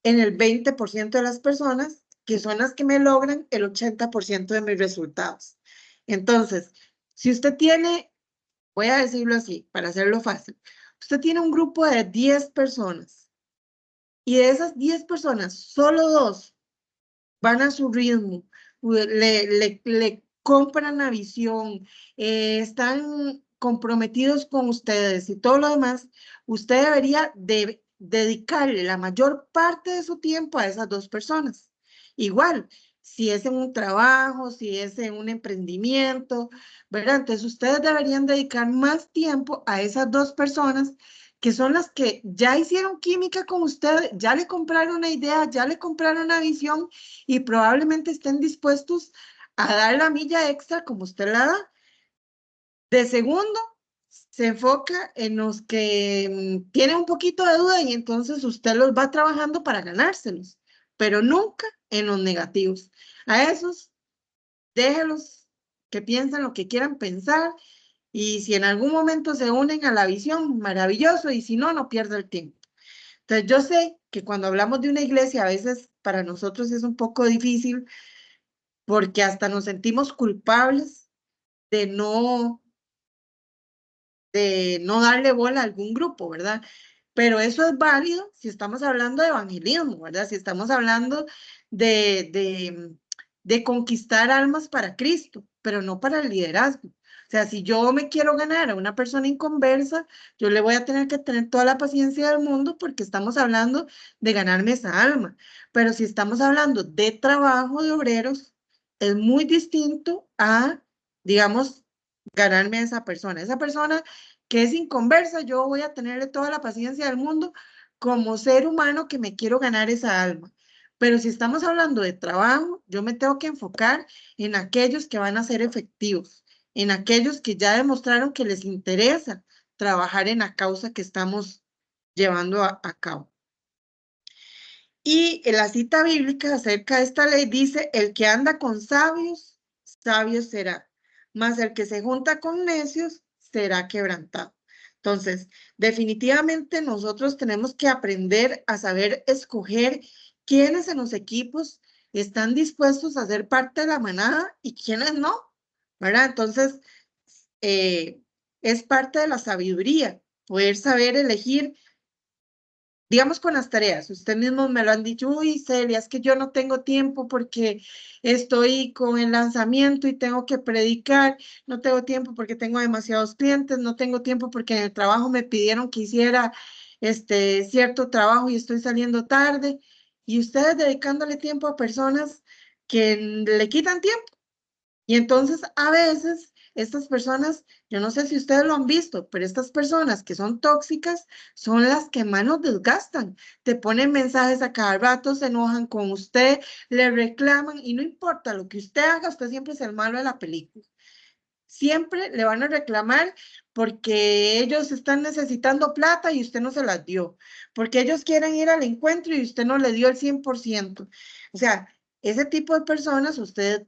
en el 20% de las personas que son las que me logran el 80% de mis resultados. Entonces, si usted tiene, voy a decirlo así, para hacerlo fácil, usted tiene un grupo de 10 personas y de esas 10 personas, solo 2 van a su ritmo, le compran la visión, están comprometidos con ustedes y todo lo demás, usted debería de dedicarle la mayor parte de su tiempo a esas 2 personas. Igual, si es en un trabajo, si es en un emprendimiento, ¿verdad? Entonces ustedes deberían dedicar más tiempo a esas 2 personas que son las que ya hicieron química con usted, ya le compraron una idea, ya le compraron una visión y probablemente estén dispuestos a dar la milla extra como usted la da. De segundo, se enfoca en los que tienen un poquito de duda y entonces usted los va trabajando para ganárselos, pero nunca en los negativos. A esos, déjelos que piensen lo que quieran pensar, y si en algún momento se unen a la visión, maravilloso, y si no, no pierda el tiempo. Entonces, yo sé que cuando hablamos de una iglesia, a veces para nosotros es un poco difícil porque hasta nos sentimos culpables de no darle bola a algún grupo, ¿verdad? Pero eso es válido si estamos hablando de evangelismo, ¿verdad? Si estamos hablando de conquistar almas para Cristo, pero no para el liderazgo. O sea, si yo me quiero ganar a una persona inconversa, yo le voy a tener que tener toda la paciencia del mundo porque estamos hablando de ganarme esa alma. Pero si estamos hablando de trabajo de obreros, es muy distinto a, digamos, ganarme a esa persona. Esa persona que es inconversa, yo voy a tenerle toda la paciencia del mundo como ser humano que me quiero ganar esa alma. Pero si estamos hablando de trabajo, yo me tengo que enfocar en aquellos que van a ser efectivos, en aquellos que ya demostraron que les interesa trabajar en la causa que estamos llevando a cabo. Y la cita bíblica acerca de esta ley dice, el que anda con sabios, sabio será, mas el que se junta con necios será quebrantado. Entonces, definitivamente nosotros tenemos que aprender a saber escoger quiénes en los equipos están dispuestos a ser parte de la manada y quiénes no, ¿verdad? Entonces, es parte de la sabiduría, poder saber elegir, digamos, con las tareas. Usted mismo me lo han dicho, uy, Celia, es que yo no tengo tiempo porque estoy con el lanzamiento y tengo que predicar, no tengo tiempo porque tengo demasiados clientes, no tengo tiempo porque en el trabajo me pidieron que hiciera cierto trabajo y estoy saliendo tarde. Y ustedes dedicándole tiempo a personas que le quitan tiempo. Y entonces a veces estas personas, yo no sé si ustedes lo han visto, pero estas personas que son tóxicas son las que más nos desgastan. Te ponen mensajes a cada rato, se enojan con usted, le reclaman y no importa lo que usted haga, usted siempre es el malo de la película. Siempre le van a reclamar porque ellos están necesitando plata y usted no se las dio, porque ellos quieren ir al encuentro y usted no le dio el 100%. O sea, ese tipo de personas usted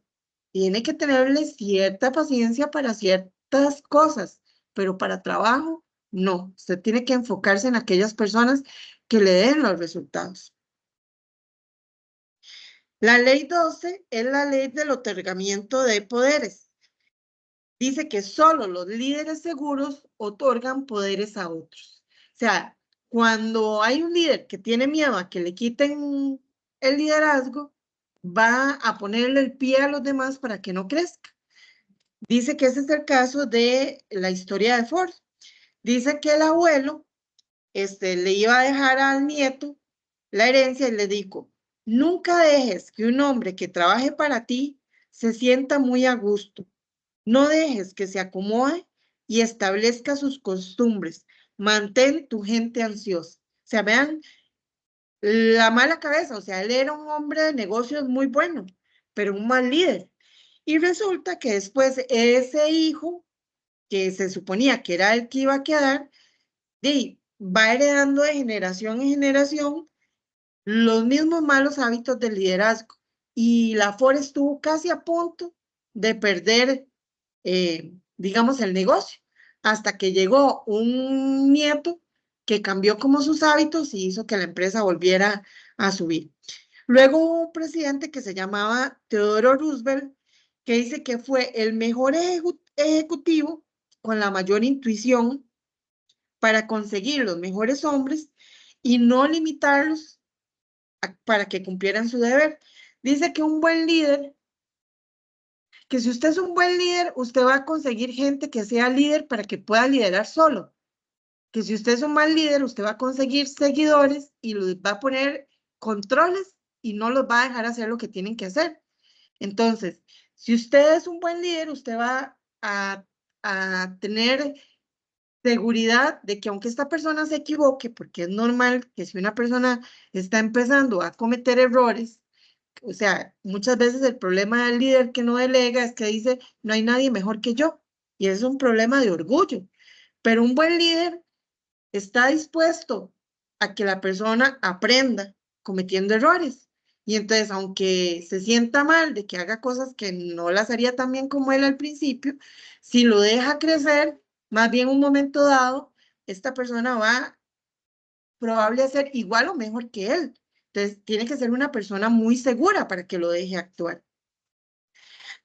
tiene que tenerle cierta paciencia para ciertas cosas, pero para trabajo, no. Usted tiene que enfocarse en aquellas personas que le den los resultados. La ley 12 es la ley del otorgamiento de poderes. Dice que solo los líderes seguros otorgan poderes a otros. O sea, cuando hay un líder que tiene miedo a que le quiten el liderazgo, va a ponerle el pie a los demás para que no crezca. Dice que ese es el caso de la historia de Ford. Dice que el abuelo le iba a dejar al nieto la herencia y le dijo, nunca dejes que un hombre que trabaje para ti se sienta muy a gusto. No dejes que se acomode y establezca sus costumbres. Mantén tu gente ansiosa. O sea, vean la mala cabeza. O sea, él era un hombre de negocios muy bueno, pero un mal líder. Y resulta que después ese hijo, que se suponía que era el que iba a quedar, va heredando de generación en generación los mismos malos hábitos del liderazgo. Y la Ford estuvo casi a punto de perder, digamos, el negocio, hasta que llegó un nieto que cambió como sus hábitos y hizo que la empresa volviera a subir. Luego hubo un presidente que se llamaba Theodore Roosevelt, que dice que fue el mejor ejecutivo con la mayor intuición para conseguir los mejores hombres y no limitarlos para que cumplieran su deber. Dice que un buen líder, que si usted es un buen líder, usted va a conseguir gente que sea líder para que pueda liderar solo. Que si usted es un mal líder, usted va a conseguir seguidores y los va a poner controles y no los va a dejar hacer lo que tienen que hacer. Entonces, si usted es un buen líder, usted va a tener seguridad de que aunque esta persona se equivoque, porque es normal que si una persona está empezando a cometer errores, o sea, muchas veces el problema del líder que no delega es que dice, no hay nadie mejor que yo, y es un problema de orgullo, pero un buen líder está dispuesto a que la persona aprenda cometiendo errores Y entonces, aunque se sienta mal de que haga cosas que no las haría tan bien como él al principio, si lo deja crecer, más bien un momento dado, esta persona va probable a ser igual o mejor que él. Entonces, tiene que ser una persona muy segura para que lo deje actuar.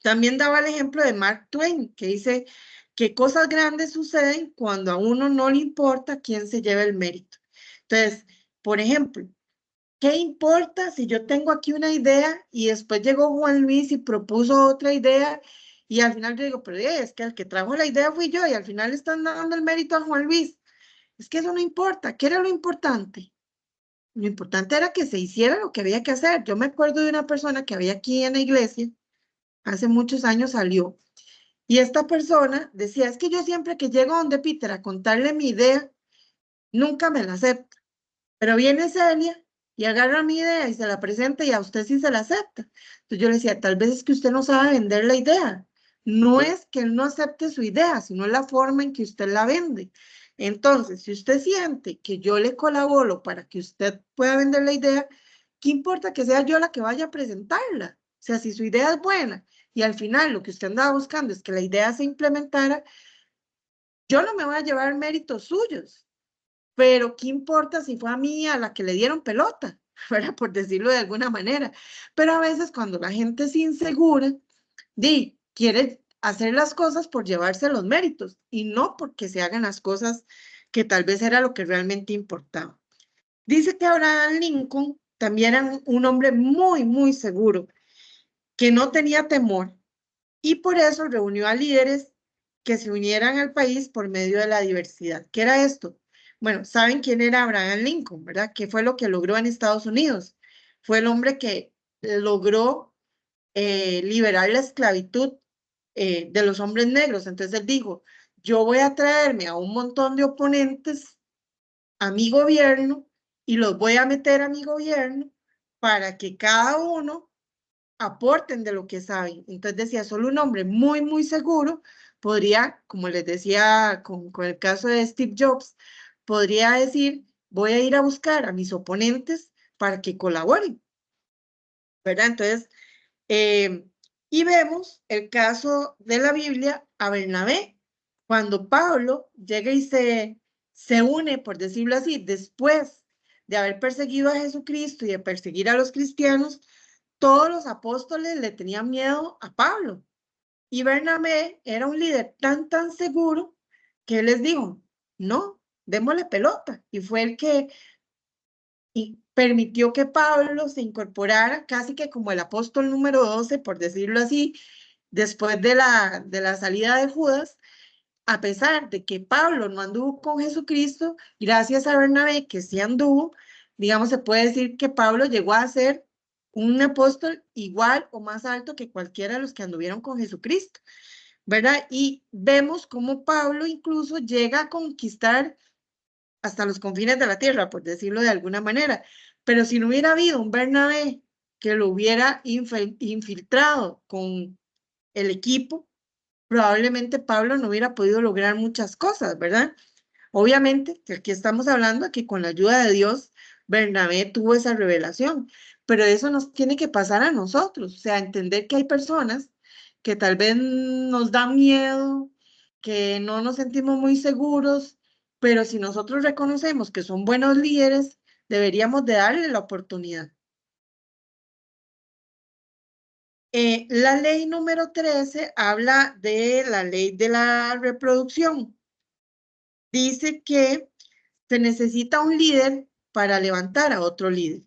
También daba el ejemplo de Mark Twain, que dice que cosas grandes suceden cuando a uno no le importa quién se lleve el mérito. Entonces, por ejemplo, ¿qué importa si yo tengo aquí una idea y después llegó Juan Luis y propuso otra idea y al final yo digo, pero es que el que trajo la idea fui yo y al final le están dando el mérito a Juan Luis? Es que eso no importa. ¿Qué era lo importante? Lo importante era que se hiciera lo que había que hacer. Yo me acuerdo de una persona que había aquí en la iglesia, hace muchos años salió, y esta persona decía, es que yo siempre que llego donde Peter a contarle mi idea, nunca me la acepta. Pero viene Celia y agarra mi idea y se la presenta y a usted sí se la acepta. Entonces yo le decía, tal vez es que usted no sabe vender la idea. No es que él no acepte su idea, sino la forma en que usted la vende. Entonces, si usted siente que yo le colaboro para que usted pueda vender la idea, ¿qué importa que sea yo la que vaya a presentarla? O sea, si su idea es buena y al final lo que usted andaba buscando es que la idea se implementara, yo no me voy a llevar méritos suyos. Pero ¿qué importa si fue a mí a la que le dieron pelota? ¿Verdad? Por decirlo de alguna manera. Pero a veces cuando la gente es insegura, quiere hacer las cosas por llevarse los méritos y no porque se hagan las cosas que tal vez era lo que realmente importaba. Dice que Abraham Lincoln también era un hombre muy, muy seguro, que no tenía temor y por eso reunió a líderes que se unieran al país por medio de la diversidad. ¿Qué era esto? Bueno, ¿saben quién era Abraham Lincoln, verdad? ¿Qué fue lo que logró en Estados Unidos? Fue el hombre que logró liberar la esclavitud de los hombres negros. Entonces él dijo, yo voy a traerme a un montón de oponentes a mi gobierno y los voy a meter a mi gobierno para que cada uno aporten de lo que saben. Entonces decía, solo un hombre muy, muy seguro podría, como les decía con el caso de Steve Jobs, podría decir, voy a ir a buscar a mis oponentes para que colaboren, ¿verdad? Entonces, y vemos el caso de la Biblia a Bernabé, cuando Pablo llega y se une, por decirlo así, después de haber perseguido a Jesucristo y de perseguir a los cristianos, todos los apóstoles le tenían miedo a Pablo. Y Bernabé era un líder tan seguro que él les dijo, no, démosle pelota. Y fue el que permitió que Pablo se incorporara casi que como el apóstol número 12, por decirlo así, después de la salida de Judas, a pesar de que Pablo no anduvo con Jesucristo, gracias a Bernabé, que sí anduvo, digamos, se puede decir que Pablo llegó a ser un apóstol igual o más alto que cualquiera de los que anduvieron con Jesucristo, ¿verdad? Y vemos cómo Pablo incluso llega a conquistar hasta los confines de la tierra, por decirlo de alguna manera. Pero si no hubiera habido un Bernabé que lo hubiera infiltrado con el equipo, probablemente Pablo no hubiera podido lograr muchas cosas, ¿verdad? Obviamente, que aquí estamos hablando de que con la ayuda de Dios, Bernabé tuvo esa revelación, pero eso nos tiene que pasar a nosotros, o sea, entender que hay personas que tal vez nos dan miedo, que no nos sentimos muy seguros, pero si nosotros reconocemos que son buenos líderes, deberíamos de darle la oportunidad. La ley número 13 habla de la ley de la reproducción. Dice que se necesita un líder para levantar a otro líder.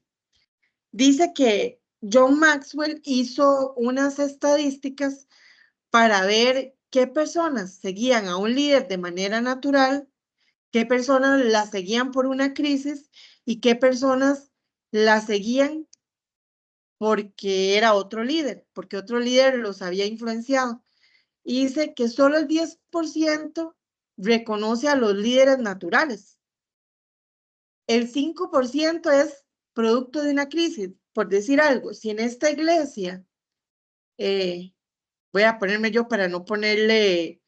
Dice que John Maxwell hizo unas estadísticas para ver qué personas seguían a un líder de manera natural, qué personas la seguían por una crisis y qué personas la seguían porque era otro líder, porque otro líder los había influenciado. Y dice que solo el 10% reconoce a los líderes naturales. El 5% es producto de una crisis. Por decir algo, si en esta iglesia, voy a ponerme yo para no ponerle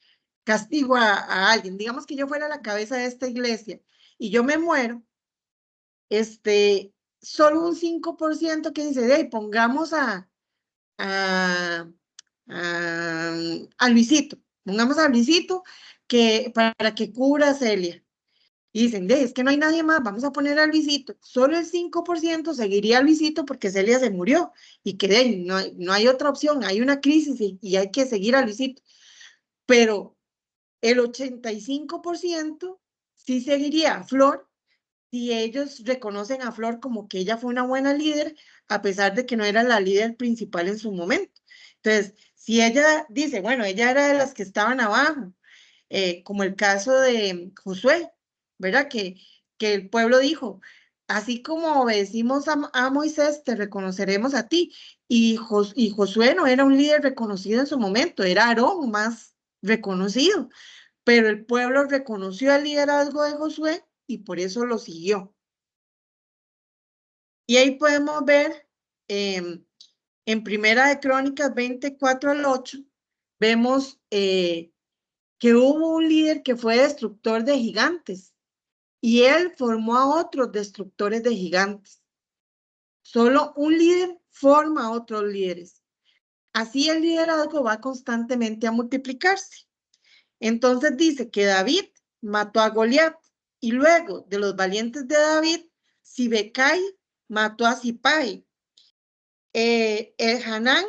castigo a alguien, digamos que yo fuera la cabeza de esta iglesia y yo me muero, solo un 5% que dice, hey, pongamos a Luisito, pongamos a Luisito para que cubra a Celia. Y dicen, es que no hay nadie más, vamos a poner a Luisito. Solo el 5% seguiría a Luisito porque Celia se murió y que no hay otra opción, hay una crisis y hay que seguir a Luisito. Pero el 85% sí seguiría a Flor si ellos reconocen a Flor como que ella fue una buena líder, a pesar de que no era la líder principal en su momento. Entonces, si ella dice, bueno, ella era de las que estaban abajo, como el caso de Josué, ¿verdad? Que el pueblo dijo, así como obedecimos a Moisés, te reconoceremos a ti. Y Josué no era un líder reconocido en su momento, era Aarón más reconocido, pero el pueblo reconoció el liderazgo de Josué y por eso lo siguió. Y ahí podemos ver en Primera de Crónicas 24 al 8, vemos que hubo un líder que fue destructor de gigantes y él formó a otros destructores de gigantes. Solo un líder forma a otros líderes. Así el liderazgo va constantemente a multiplicarse. Entonces dice que David mató a Goliat y luego de los valientes de David, Sibecai mató a Sipai. El Hanán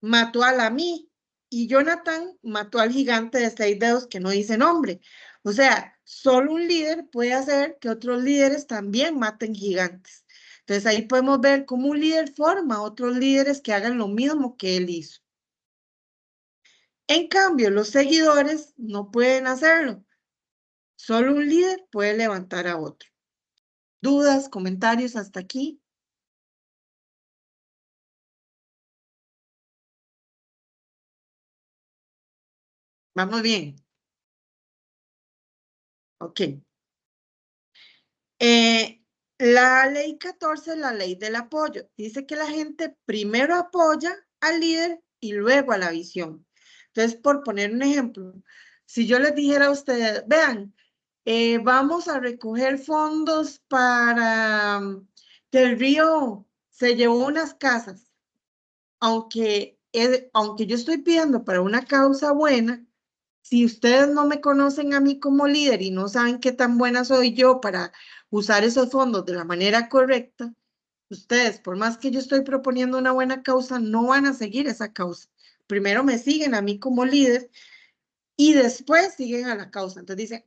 mató a Lamí y Jonathan mató al gigante de 6 dedos que no dice nombre. O sea, solo un líder puede hacer que otros líderes también maten gigantes. Entonces ahí podemos ver cómo un líder forma a otros líderes que hagan lo mismo que él hizo. En cambio, los seguidores no pueden hacerlo. Solo un líder puede levantar a otro. ¿Dudas, comentarios hasta aquí? Vamos bien. Ok. La ley 14, la ley del apoyo, dice que la gente primero apoya al líder y luego a la visión. Entonces, por poner un ejemplo, si yo les dijera a ustedes, vean, vamos a recoger fondos para que el río se llevó unas casas, aunque yo estoy pidiendo para una causa buena, si ustedes no me conocen a mí como líder y no saben qué tan buena soy yo para usar esos fondos de la manera correcta, ustedes, por más que yo estoy proponiendo una buena causa, no van a seguir esa causa. Primero me siguen a mí como líder y después siguen a la causa. Entonces dicen,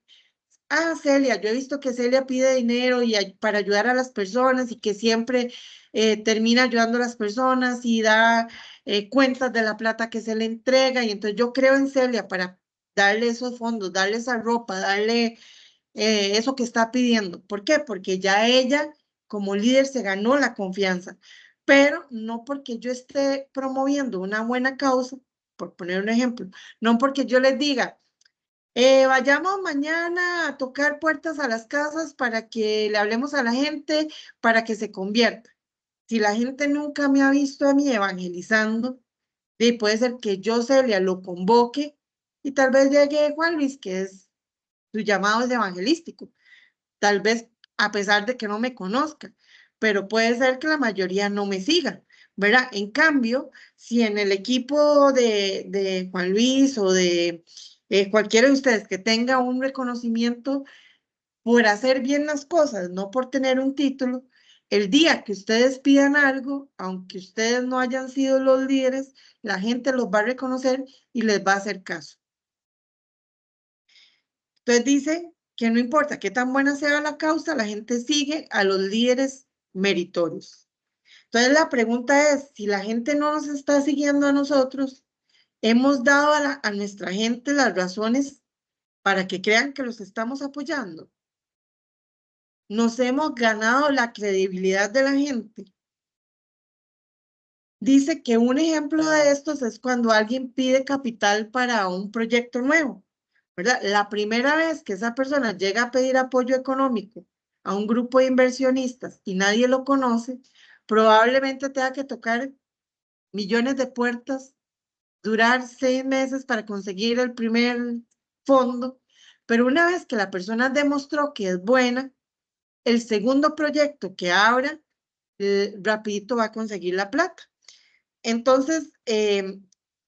Celia, yo he visto que Celia pide dinero para ayudar a las personas y que siempre termina ayudando a las personas y da cuentas de la plata que se le entrega. Y entonces yo creo en Celia para darle esos fondos, darle esa ropa, darle eso que está pidiendo. ¿Por qué? Porque ya ella como líder se ganó la confianza, pero no porque yo esté promoviendo una buena causa, por poner un ejemplo, no porque yo les diga, vayamos mañana a tocar puertas a las casas para que le hablemos a la gente, para que se convierta. Si la gente nunca me ha visto a mí evangelizando, puede ser que yo, Celia, lo convoque y tal vez llegue Juan Luis, que es su llamado es evangelístico, tal vez a pesar de que no me conozca, pero puede ser que la mayoría no me siga, ¿verdad? En cambio, si en el equipo de Juan Luis o de cualquiera de ustedes que tenga un reconocimiento por hacer bien las cosas, no por tener un título, el día que ustedes pidan algo, aunque ustedes no hayan sido los líderes, la gente los va a reconocer y les va a hacer caso. Entonces dice que no importa qué tan buena sea la causa, la gente sigue a los líderes meritorios. Entonces la pregunta es, si la gente no nos está siguiendo a nosotros, ¿hemos dado a nuestra gente las razones para que crean que los estamos apoyando? ¿Nos hemos ganado la credibilidad de la gente? Dice que un ejemplo de estos es cuando alguien pide capital para un proyecto nuevo, ¿verdad? La primera vez que esa persona llega a pedir apoyo económico a un grupo de inversionistas y nadie lo conoce, probablemente tenga que tocar millones de puertas, durar 6 meses para conseguir el primer fondo, pero una vez que la persona demostró que es buena, el segundo proyecto que abra, rapidito va a conseguir la plata. Entonces,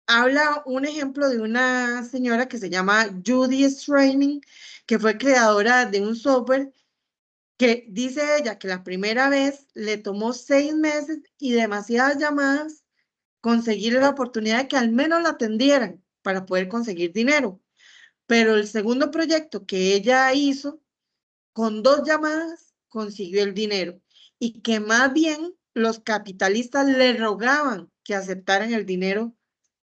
habla un ejemplo de una señora que se llama Judy Straining, que fue creadora de un software que dice ella que la primera vez le tomó 6 meses y demasiadas llamadas conseguir la oportunidad de que al menos la atendieran para poder conseguir dinero. Pero el segundo proyecto que ella hizo, con 2 llamadas, consiguió el dinero y que más bien los capitalistas le rogaban que aceptaran el dinero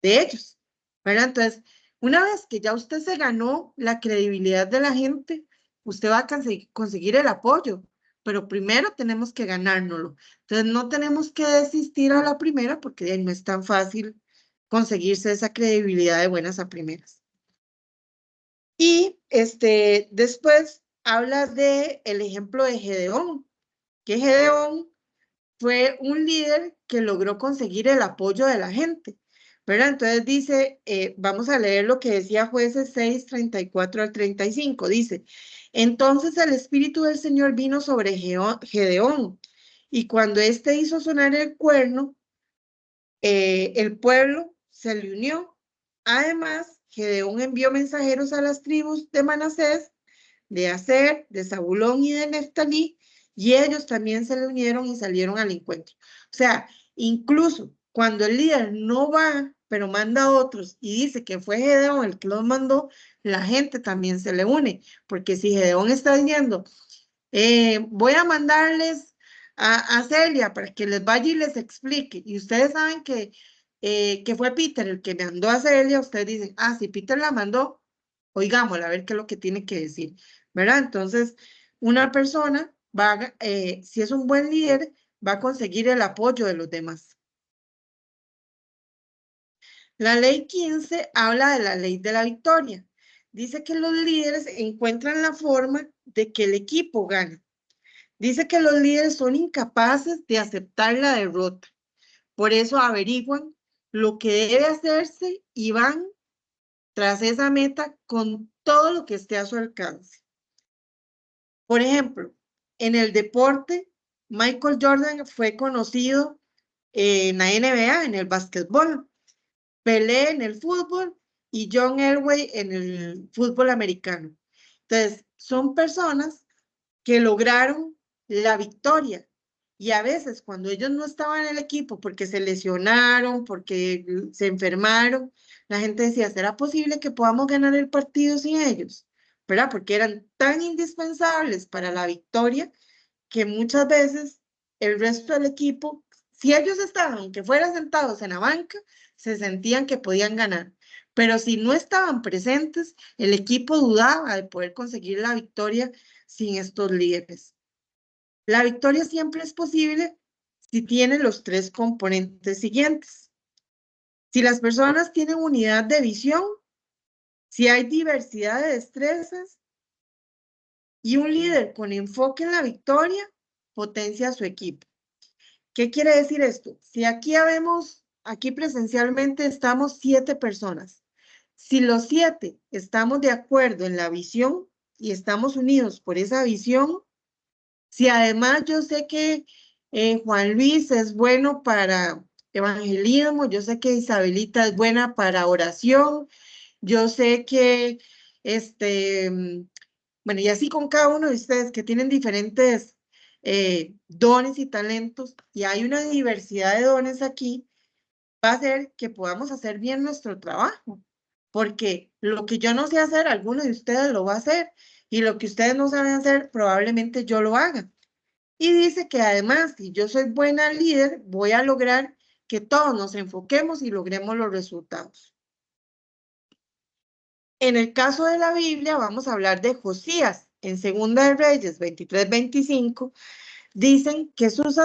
de ellos, ¿verdad? Entonces, una vez que ya usted se ganó la credibilidad de la gente, usted va a conseguir el apoyo, pero primero tenemos que ganárnoslo. Entonces, no tenemos que desistir a la primera porque no es tan fácil conseguirse esa credibilidad de buenas a primeras. Y después habla de el ejemplo de Gedeón, que Gedeón fue un líder que logró conseguir el apoyo de la gente, ¿verdad? Entonces dice, vamos a leer lo que decía Jueces 6, 34 al 35, dice, entonces el Espíritu del Señor vino sobre Gedeón, y cuando éste hizo sonar el cuerno, el pueblo se le unió. Además, Gedeón envió mensajeros a las tribus de Manasés, de Aser, de Zabulón y de Neftalí, y ellos también se le unieron y salieron al encuentro. O sea, incluso cuando el líder no va, pero manda a otros y dice que fue Gedeón el que los mandó, la gente también se le une, porque si Gedeón está diciendo, voy a mandarles a Celia para que les vaya y les explique, y ustedes saben que fue Peter el que mandó a Celia, ustedes dicen, ah, si Peter la mandó, oigámosla, a ver qué es lo que tiene que decir, ¿verdad? Entonces, una persona va, si es un buen líder, va a conseguir el apoyo de los demás. La ley 15 habla de la ley de la victoria. Dice que los líderes encuentran la forma de que el equipo gane. Dice que los líderes son incapaces de aceptar la derrota. Por eso averiguan lo que debe hacerse y van tras esa meta con todo lo que esté a su alcance. Por ejemplo, en el deporte, Michael Jordan fue conocido en la NBA, en el básquetbol, Pelé en el fútbol y John Elway en el fútbol americano. Entonces, son personas que lograron la victoria. Y a veces cuando ellos no estaban en el equipo porque se lesionaron, porque se enfermaron, la gente decía, ¿será posible que podamos ganar el partido sin ellos? ¿Verdad? Porque eran tan indispensables para la victoria que muchas veces el resto del equipo, si ellos estaban, aunque fueran sentados en la banca, se sentían que podían ganar. Pero si no estaban presentes, el equipo dudaba de poder conseguir la victoria sin estos líderes. La victoria siempre es posible si tiene los 3 componentes siguientes. Si las personas tienen unidad de visión, si hay diversidad de destrezas y un líder con enfoque en la victoria, potencia a su equipo. ¿Qué quiere decir esto? Si aquí presencialmente estamos 7 personas. Si los 7 estamos de acuerdo en la visión y estamos unidos por esa visión, si además yo sé que Juan Luis es bueno para evangelismo, yo sé que Isabelita es buena para oración, yo sé que bueno, y así con cada uno de ustedes que tienen diferentes dones y talentos, y hay una diversidad de dones aquí, va a hacer que podamos hacer bien nuestro trabajo, porque lo que yo no sé hacer, alguno de ustedes lo va a hacer, y lo que ustedes no saben hacer, probablemente yo lo haga. Y dice que además, si yo soy buena líder, voy a lograr que todos nos enfoquemos y logremos los resultados. En el caso de la Biblia, vamos a hablar de Josías. En Segunda de Reyes 23-25, dicen que sus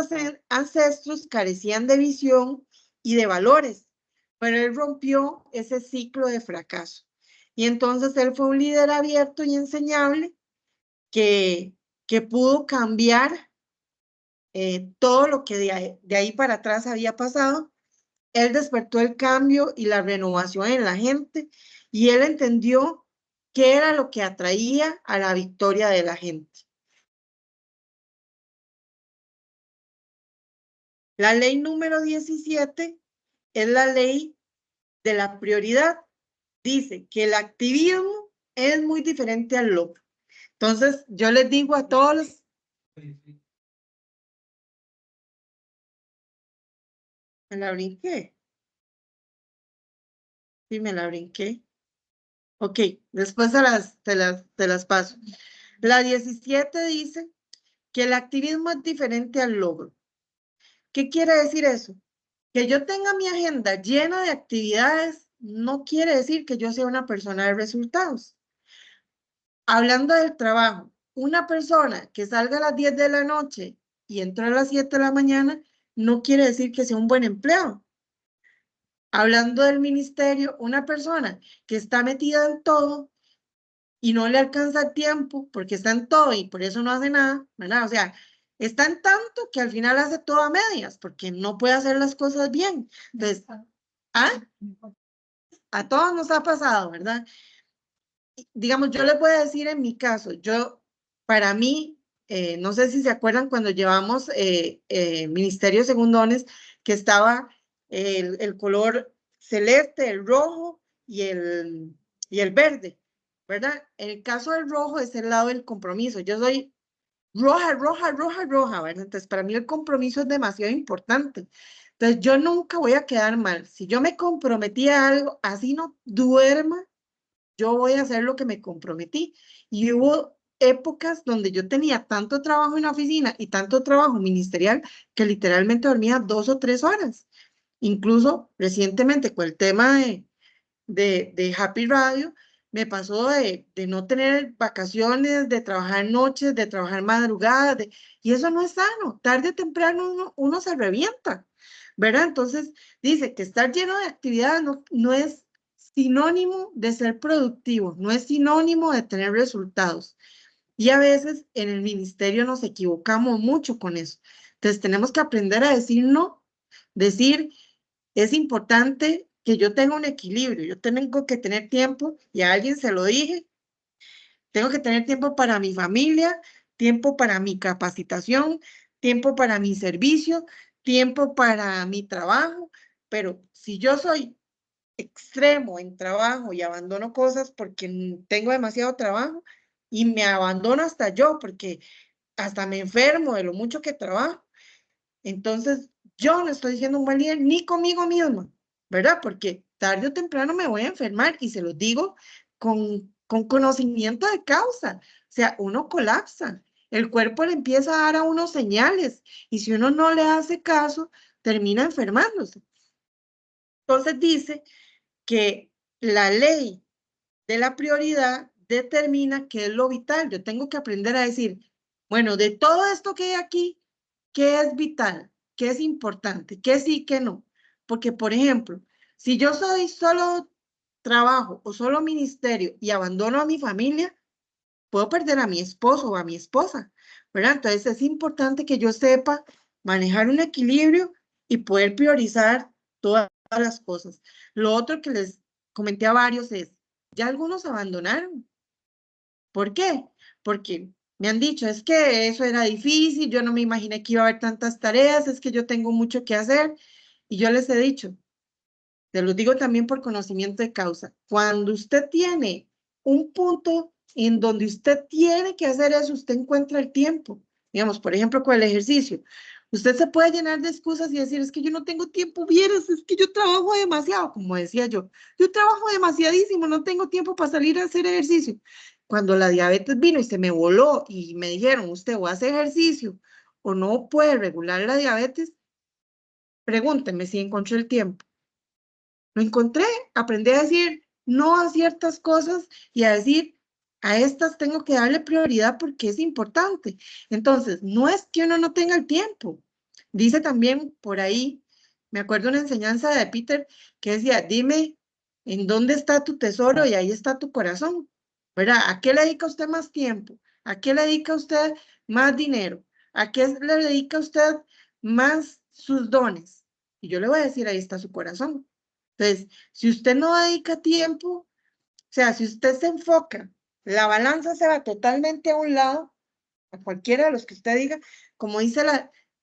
ancestros carecían de visión y de valores, pero él rompió ese ciclo de fracaso. Y entonces él fue un líder abierto y enseñable que pudo cambiar todo lo que de ahí para atrás había pasado. Él despertó el cambio y la renovación en la gente y él entendió qué era lo que atraía a la victoria de la gente. La ley número 17 es la ley de la prioridad. Dice que el activismo es muy diferente al logro. Entonces, yo les digo a todos los... ¿Me la brinqué? Sí, me la brinqué. Ok, después te las paso. La 17 dice que el activismo es diferente al logro. ¿Qué quiere decir eso? Que yo tenga mi agenda llena de actividades no quiere decir que yo sea una persona de resultados. Hablando del trabajo, una persona que salga a las 10 de la noche y entra a las 7 de la mañana no quiere decir que sea un buen empleado. Hablando del ministerio, una persona que está metida en todo y no le alcanza el tiempo porque está en todo y por eso no hace nada, ¿verdad? O sea, está en tanto que al final hace todo a medias porque no puede hacer las cosas bien. Entonces, a todos nos ha pasado, ¿verdad? Digamos, yo les voy a decir en mi caso, para mí, no sé si se acuerdan cuando llevamos Ministerio de Segundones, que estaba el color celeste, el rojo y el verde, ¿verdad? En el caso del rojo es el lado del compromiso. Yo soy roja, roja, roja, roja, ¿verdad? Entonces, para mí el compromiso es demasiado importante. Entonces, yo nunca voy a quedar mal. Si yo me comprometí a algo, así no duerma, yo voy a hacer lo que me comprometí. Y hubo épocas donde yo tenía tanto trabajo en la oficina y tanto trabajo ministerial que literalmente dormía 2 o 3 horas. Incluso recientemente con el tema de Happy Radio, me pasó de no tener vacaciones, de trabajar noches, de trabajar madrugadas, y eso no es sano. Tarde o temprano uno se revienta, ¿verdad? Entonces, dice que estar lleno de actividades no es sinónimo de ser productivo, no es sinónimo de tener resultados. Y a veces en el ministerio nos equivocamos mucho con eso. Entonces, tenemos que aprender a decir no, decir es importante que yo tenga un equilibrio, yo tengo que tener tiempo, y a alguien se lo dije, tengo que tener tiempo para mi familia, tiempo para mi capacitación, tiempo para mi servicio, tiempo para mi trabajo, pero si yo soy extremo en trabajo y abandono cosas porque tengo demasiado trabajo y me abandono hasta yo porque hasta me enfermo de lo mucho que trabajo, entonces yo no estoy siendo un buen líder ni conmigo misma, ¿verdad? Porque tarde o temprano me voy a enfermar y se los digo con conocimiento de causa. O sea, uno colapsa, el cuerpo le empieza a dar a uno señales y si uno no le hace caso, termina enfermándose. Entonces dice que la ley de la prioridad determina qué es lo vital. Yo tengo que aprender a decir, bueno, de todo esto que hay aquí, ¿qué es vital? ¿Qué es importante? ¿Qué sí, qué no? Porque, por ejemplo, si yo soy solo trabajo o solo ministerio y abandono a mi familia, puedo perder a mi esposo o a mi esposa, ¿verdad? Entonces es importante que yo sepa manejar un equilibrio y poder priorizar todas las cosas. Lo otro que les comenté a varios es, ya algunos abandonaron. ¿Por qué? Porque me han dicho, es que eso era difícil, yo no me imaginé que iba a haber tantas tareas, es que yo tengo mucho que hacer. Y yo les he dicho, te lo digo también por conocimiento de causa, cuando usted tiene un punto en donde usted tiene que hacer eso, usted encuentra el tiempo. Digamos, por ejemplo, con el ejercicio. Usted se puede llenar de excusas y decir, es que yo no tengo tiempo, vieras, es que yo trabajo demasiado, como decía yo trabajo demasiadísimo, no tengo tiempo para salir a hacer ejercicio. Cuando la diabetes vino y se me voló y me dijeron, usted o hace ejercicio o no puede regular la diabetes, pregúnteme si encontré el tiempo. Lo encontré, aprendí a decir no a ciertas cosas y a decir a estas tengo que darle prioridad porque es importante. Entonces, no es que uno no tenga el tiempo. Dice también por ahí, me acuerdo una enseñanza de Peter que decía, dime en dónde está tu tesoro y ahí está tu corazón, ¿verdad? ¿A qué le dedica usted más tiempo? ¿A qué le dedica usted más dinero? ¿A qué le dedica usted más sus dones? Y yo le voy a decir, ahí está su corazón. Entonces, si usted no dedica tiempo, o sea, si usted se enfoca, la balanza se va totalmente a un lado, a cualquiera de los que usted diga, como dice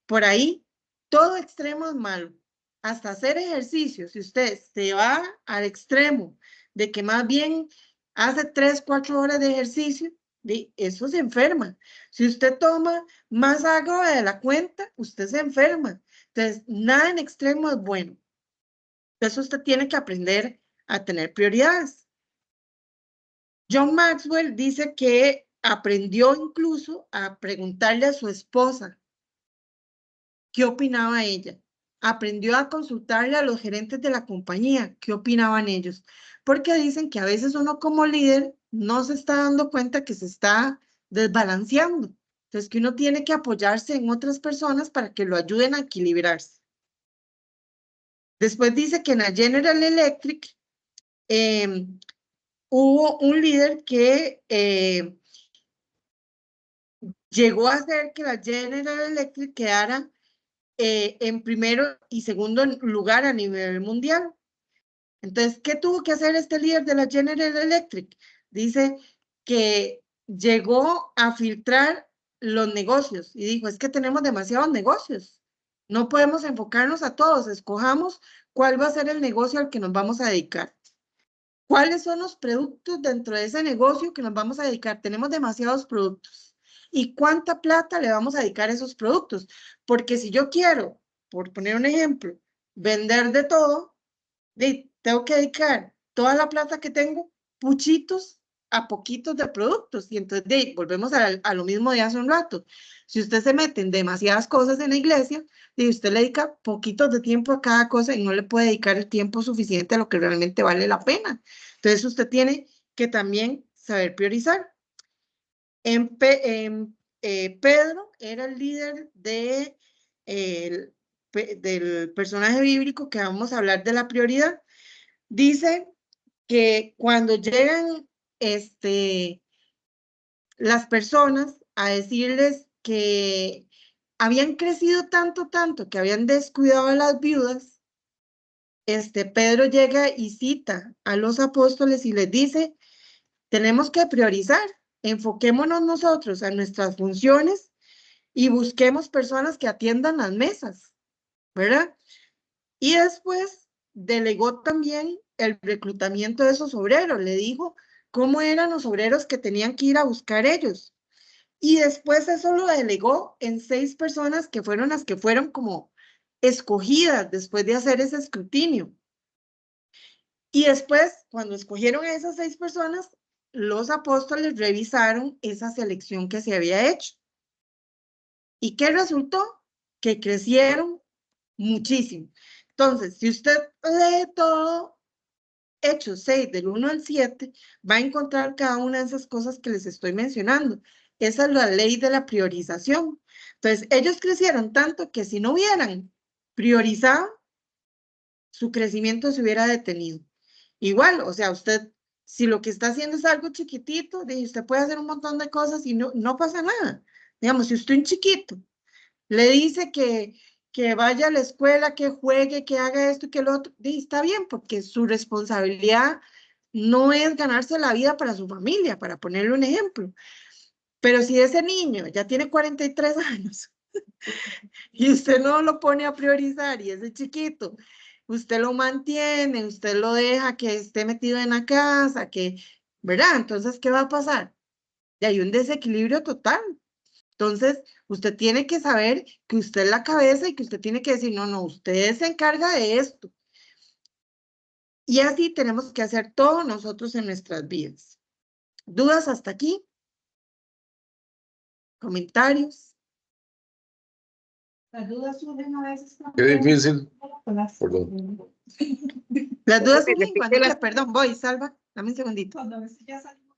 por ahí, todo extremo es malo. Hasta hacer ejercicio, si usted se va al extremo de que más bien hace 3, 4 horas de ejercicio, eso se enferma. Si usted toma más agua de la cuenta, usted se enferma. Entonces, nada en extremo es bueno. Entonces, usted tiene que aprender a tener prioridades. John Maxwell dice que aprendió incluso a preguntarle a su esposa qué opinaba ella. Aprendió a consultarle a los gerentes de la compañía qué opinaban ellos. Porque dicen que a veces uno como líder no se está dando cuenta que se está desbalanceando. Entonces, que uno tiene que apoyarse en otras personas para que lo ayuden a equilibrarse. Después dice que en la General Electric hubo un líder que llegó a hacer que la General Electric quedara en primero y segundo lugar a nivel mundial. Entonces, ¿qué tuvo que hacer este líder de la General Electric? Dice que llegó a filtrar los negocios y dijo, es que tenemos demasiados negocios. No podemos enfocarnos a todos, escojamos cuál va a ser el negocio al que nos vamos a dedicar. ¿Cuáles son los productos dentro de ese negocio que nos vamos a dedicar? Tenemos demasiados productos. ¿Y cuánta plata le vamos a dedicar a esos productos? Porque si yo quiero, por poner un ejemplo, vender de todo, tengo que dedicar toda la plata que tengo, puchitos a poquitos de productos. Y entonces volvemos a lo mismo de hace un rato. Si usted se mete en demasiadas cosas en la iglesia, usted le dedica poquitos de tiempo a cada cosa y no le puede dedicar el tiempo suficiente a lo que realmente vale la pena. Entonces usted tiene que también saber priorizar. Pedro era el líder del personaje bíblico que vamos a hablar de la prioridad. Dice que cuando llegan las personas a decirles que habían crecido tanto, que habían descuidado a las viudas, Pedro llega y cita a los apóstoles y les dice, tenemos que priorizar, enfoquémonos nosotros a nuestras funciones y busquemos personas que atiendan las mesas, ¿verdad? Y después delegó también el reclutamiento de esos obreros, le dijo cómo eran los obreros que tenían que ir a buscar ellos. Y después eso lo delegó en 6 personas que fueron las que fueron como escogidas después de hacer ese escrutinio. Y después, cuando escogieron a esas 6 personas, los apóstoles revisaron esa selección que se había hecho. ¿Y qué resultó? Que crecieron muchísimo. Entonces, si usted lee todo, Hechos 6, del 1 al 7, va a encontrar cada una de esas cosas que les estoy mencionando. Esa es la ley de la priorización. Entonces, ellos crecieron tanto que si no hubieran priorizado, su crecimiento se hubiera detenido. Igual, o sea, usted, si lo que está haciendo es algo chiquitito, usted puede hacer un montón de cosas y no pasa nada. Digamos, si usted es un chiquito le dice que vaya a la escuela, que juegue, que haga esto y que lo otro, está bien, porque su responsabilidad no es ganarse la vida para su familia, para ponerle un ejemplo. Pero si ese niño ya tiene 43 años y usted no lo pone a priorizar y ese chiquito, usted lo mantiene, usted lo deja que esté metido en la casa, ¿verdad? Entonces, ¿qué va a pasar? Y hay un desequilibrio total. Entonces, usted tiene que saber que usted es la cabeza y que usted tiene que decir, no, usted se encarga de esto. Y así tenemos que hacer todos nosotros en nuestras vidas. ¿Dudas hasta aquí? ¿Comentarios? Las dudas surgen a veces. Qué difícil. Perdón. Las dudas surgen cuando perdón, voy, Salva, dame un segundito. Cuando a veces ya salimos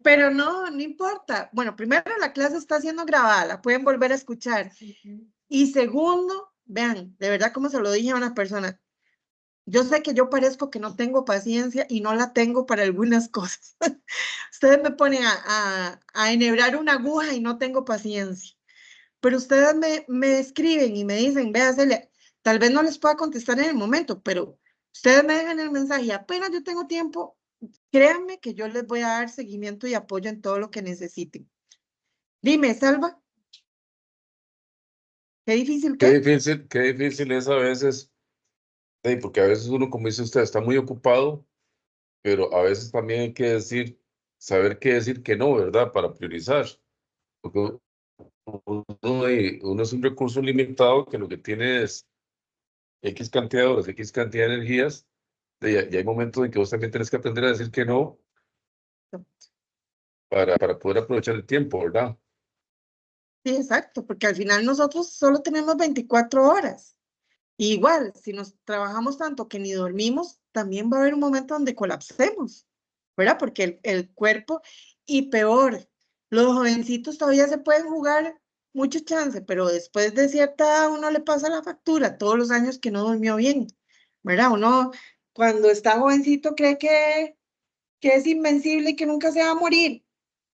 Pero no importa. Bueno, primero la clase está siendo grabada, la pueden volver a escuchar. Y segundo, vean, de verdad como se lo dije a una persona, yo sé que yo parezco que no tengo paciencia y no la tengo para algunas cosas. Ustedes me ponen a enhebrar una aguja y no tengo paciencia. Pero ustedes me escriben y me dicen, vea, Celia, tal vez no les pueda contestar en el momento, pero ustedes me dejan el mensaje y apenas yo tengo tiempo, créanme que yo les voy a dar seguimiento y apoyo en todo lo que necesiten. Dime, Salva. Qué difícil Qué que. difícil, qué difícil es a veces, porque a veces uno, como dice usted, está muy ocupado, pero a veces también hay que decir, saber qué decir que no, ¿verdad? Para priorizar. Porque uno es un recurso limitado que lo que tiene es X cantidad de horas, X cantidad de energías, y hay momentos en que vos también tenés que aprender a decir que no para poder aprovechar el tiempo, ¿verdad? Sí, exacto, porque al final nosotros solo tenemos 24 horas. Y igual, si nos trabajamos tanto que ni dormimos, también va a haber un momento donde colapsemos, ¿verdad? Porque el cuerpo, y peor, los jovencitos todavía se pueden jugar mucho chance, pero después de cierta edad uno le pasa la factura todos los años que no durmió bien, ¿verdad? Uno cuando está jovencito cree que es invencible y que nunca se va a morir,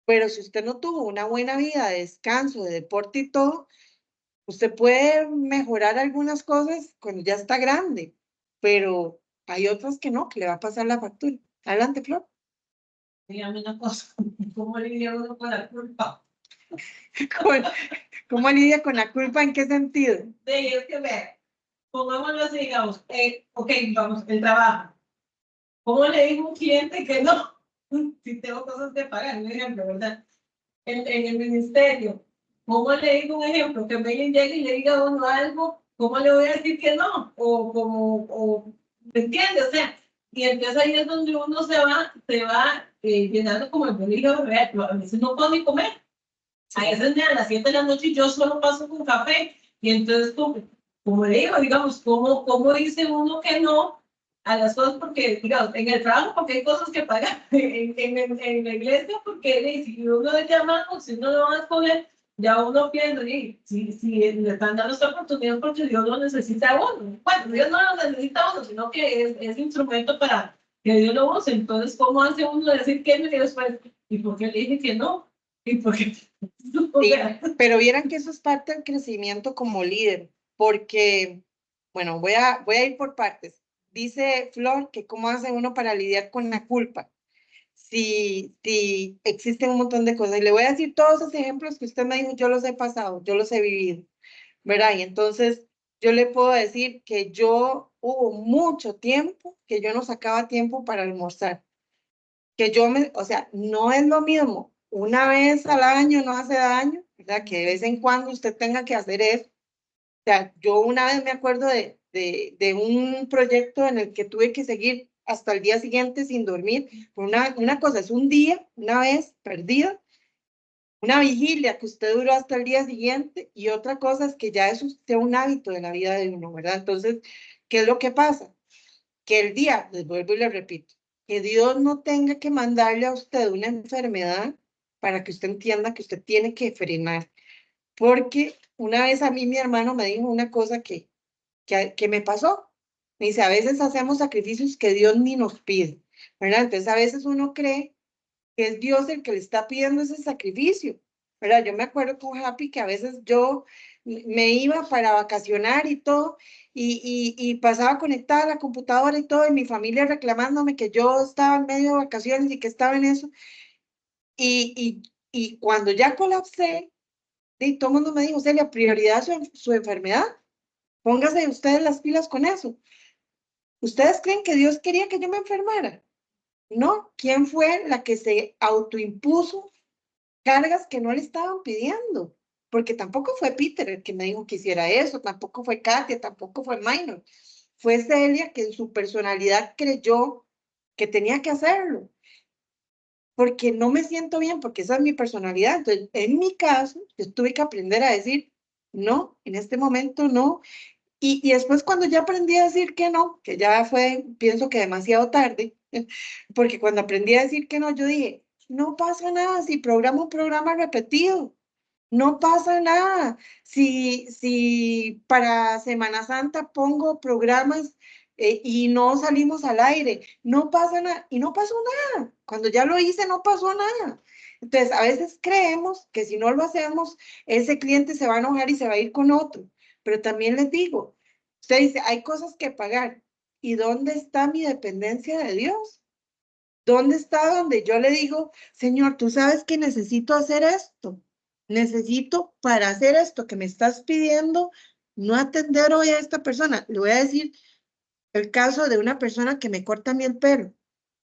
pero si usted no tuvo una buena vida de descanso, de deporte y todo, usted puede mejorar algunas cosas cuando ya está grande, pero hay otras que no, que le va a pasar la factura. Adelante, Flor. Dígame una cosa, ¿cómo lidia uno con la culpa? ¿Cómo lidia con la culpa? ¿En qué sentido? Es que ver, pongámoslo así, digamos, ok, vamos, el trabajo. ¿Cómo le digo a un cliente que no? Si tengo cosas que pagar, un ejemplo, ¿verdad? En el ministerio, ¿cómo le digo un ejemplo? Que alguien llegue y le diga a uno algo, ¿cómo le voy a decir que no? ¿Me entiende? O sea, y entonces ahí es donde uno se va llenando como el bolillo de ver, a veces no puedo ni comer. A veces a las 7 de la noche yo solo paso con café, y entonces, como le digo, digamos, ¿cómo dice uno que no a las cosas? Porque, digamos, en el trabajo, porque hay cosas que pagar, en la iglesia, porque si uno le llama, o si uno lo va a escoger, ya uno piensa, y si le están dando esta oportunidad porque Dios lo necesita a uno. Bueno, Dios no lo necesita a uno, sino que es instrumento para que Dios lo use. Entonces, ¿cómo hace uno decir que no y después, ¿y por qué le dije que no? ¿Y por qué? O Sí, sea, pero vieran que eso es parte del crecimiento como líder, porque, bueno, voy a ir por partes. Dice Flor que cómo hace uno para lidiar con la culpa. Si existen un montón de cosas. Y le voy a decir todos esos ejemplos que usted me dijo, yo los he pasado, yo los he vivido, ¿verdad? Y entonces yo le puedo decir que yo hubo mucho tiempo que yo no sacaba tiempo para almorzar, que o sea, no es lo mismo una vez al año, no hace daño, ¿verdad? Que de vez en cuando usted tenga que hacer eso. O sea, yo una vez me acuerdo de un proyecto en el que tuve que seguir hasta el día siguiente sin dormir. Una cosa es un día, una vez perdida, una vigilia que usted duró hasta el día siguiente, y otra cosa es que ya eso sea un hábito de la vida de uno, ¿verdad? Entonces, ¿qué es lo que pasa? Que el día, les vuelvo y les repito, que Dios no tenga que mandarle a usted una enfermedad para que usted entienda que usted tiene que frenar. Porque una vez a mí mi hermano me dijo una cosa que me pasó. Me dice, a veces hacemos sacrificios que Dios ni nos pide, ¿verdad? Entonces a veces uno cree que es Dios el que le está pidiendo ese sacrificio, ¿verdad? Yo me acuerdo con Happy que a veces yo me iba para vacacionar y todo, y pasaba conectada a la computadora y todo, y mi familia reclamándome que yo estaba en medio de vacaciones y que estaba en eso, y cuando ya colapsé, y todo el mundo me dijo, Celia, prioridad su enfermedad, póngase ustedes las pilas con eso. ¿Ustedes creen que Dios quería que yo me enfermara? No, ¿quién fue la que se autoimpuso cargas que no le estaban pidiendo? Porque tampoco fue Peter el que me dijo que hiciera eso, tampoco fue Katia, tampoco fue Minor. Fue Celia que en su personalidad creyó que tenía que hacerlo, porque no me siento bien, porque esa es mi personalidad. Entonces, en mi caso, yo tuve que aprender a decir, no, en este momento no. Y después cuando ya aprendí a decir que no, que ya fue, pienso que demasiado tarde, porque cuando aprendí a decir que no, yo dije, no pasa nada si programo un programa repetido, no pasa nada si para Semana Santa pongo programas y no salimos al aire, no pasa nada, y no pasó nada, cuando ya lo hice no pasó nada. Entonces, a veces creemos que si no lo hacemos, ese cliente se va a enojar y se va a ir con otro, pero también les digo, usted dice, hay cosas que pagar, ¿y dónde está mi dependencia de Dios? ¿Dónde está donde yo le digo, Señor, tú sabes que necesito hacer esto? necesito para hacer esto que me estás pidiendo, no atender hoy a esta persona. Le voy a decir el caso de una persona que me corta a mí el pelo,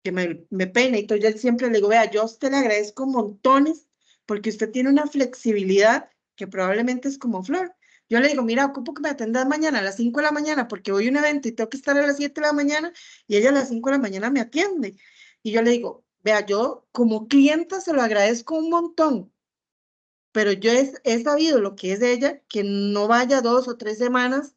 que me peina, y entonces yo siempre le digo, vea, yo a usted le agradezco montones porque usted tiene una flexibilidad que probablemente es como Flor. Yo le digo, mira, ocupo que me atendas mañana a las 5 de la mañana porque voy a un evento y tengo que estar a las 7 de la mañana y ella a las 5 de la mañana me atiende. Y yo le digo, vea, yo como clienta se lo agradezco un montón, pero yo he sabido lo que es de ella, que no vaya 2 o 3 semanas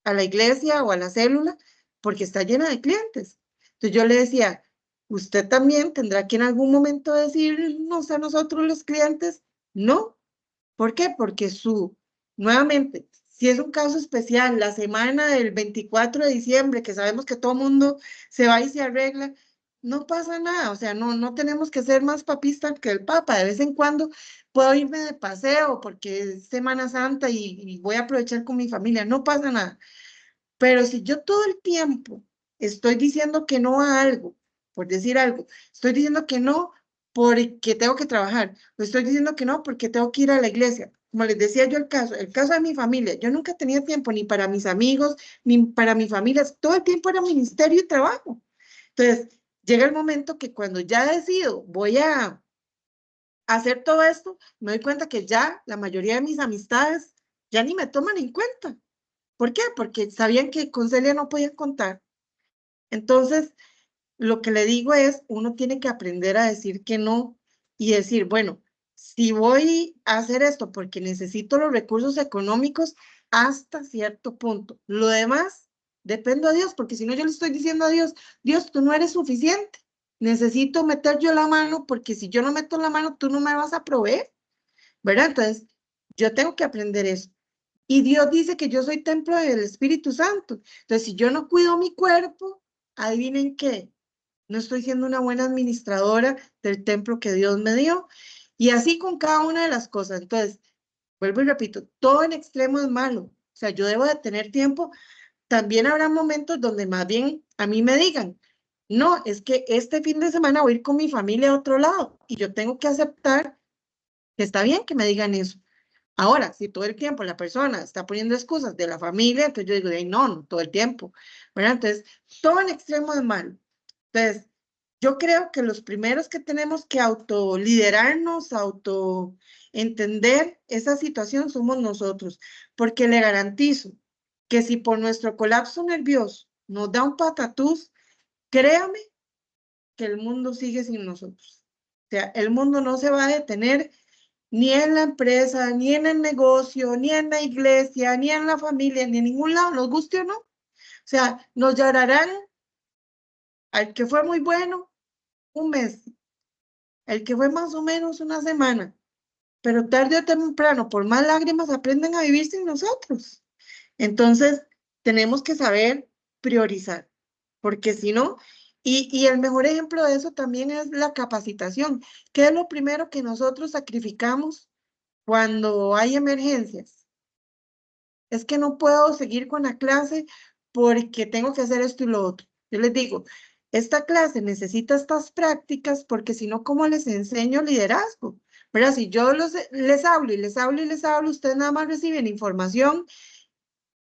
a la iglesia o a la célula porque está llena de clientes. Entonces yo le decía, usted también tendrá que en algún momento decirnos a nosotros los clientes, no. ¿Por qué? Porque nuevamente, si es un caso especial, la semana del 24 de diciembre, que sabemos que todo el mundo se va y se arregla, no pasa nada, o sea, no tenemos que ser más papistas que el Papa. De vez en cuando puedo irme de paseo porque es Semana Santa y voy a aprovechar con mi familia, no pasa nada. Pero si yo todo el tiempo estoy diciendo que no a algo, por decir algo, estoy diciendo que no porque tengo que trabajar, o estoy diciendo que no porque tengo que ir a la iglesia. Como les decía yo el caso de mi familia, yo nunca tenía tiempo ni para mis amigos, ni para mi familia, todo el tiempo era ministerio y trabajo. Entonces, llega el momento que cuando ya decido, voy a hacer todo esto, me doy cuenta que ya la mayoría de mis amistades ya ni me toman en cuenta. ¿Por qué? Porque sabían que con Celia no podían contar. Entonces, lo que le digo es, uno tiene que aprender a decir que no y decir, bueno, si voy a hacer esto porque necesito los recursos económicos hasta cierto punto. Lo demás, dependo de Dios, porque si no yo le estoy diciendo a Dios, Dios, tú no eres suficiente. Necesito meter yo la mano porque si yo no meto la mano, tú no me vas a proveer, ¿verdad? Entonces, yo tengo que aprender eso. Y Dios dice que yo soy templo del Espíritu Santo. Entonces, si yo no cuido mi cuerpo, adivinen qué, no estoy siendo una buena administradora del templo que Dios me dio. Y así con cada una de las cosas. Entonces, vuelvo y repito, todo en extremo es malo. O sea, yo debo de tener tiempo. También habrá momentos donde más bien a mí me digan, no, es que este fin de semana voy a ir con mi familia a otro lado. Y yo tengo que aceptar que está bien que me digan eso. Ahora, si todo el tiempo la persona está poniendo excusas de la familia, entonces yo digo, no, todo el tiempo, ¿verdad? Entonces, todo en extremo es malo. Entonces, yo creo que los primeros que tenemos que autoliderarnos, entender esa situación somos nosotros, porque le garantizo que si por nuestro colapso nervioso nos da un patatús, créame que el mundo sigue sin nosotros. O sea, el mundo no se va a detener ni en la empresa, ni en el negocio, ni en la iglesia, ni en la familia, ni en ningún lado, nos guste o no. O sea, nos llorarán al que fue muy bueno un mes, el que fue más o menos una semana, pero tarde o temprano, por más lágrimas, aprenden a vivir sin nosotros. Entonces, tenemos que saber priorizar, porque si no, y el mejor ejemplo de eso también es la capacitación, que es lo primero que nosotros sacrificamos cuando hay emergencias. Es que no puedo seguir con la clase porque tengo que hacer esto y lo otro. Yo les digo, esta clase necesita estas prácticas porque si no, ¿cómo les enseño liderazgo? ¿Verdad? Si yo les hablo y les hablo y les hablo, ustedes nada más reciben información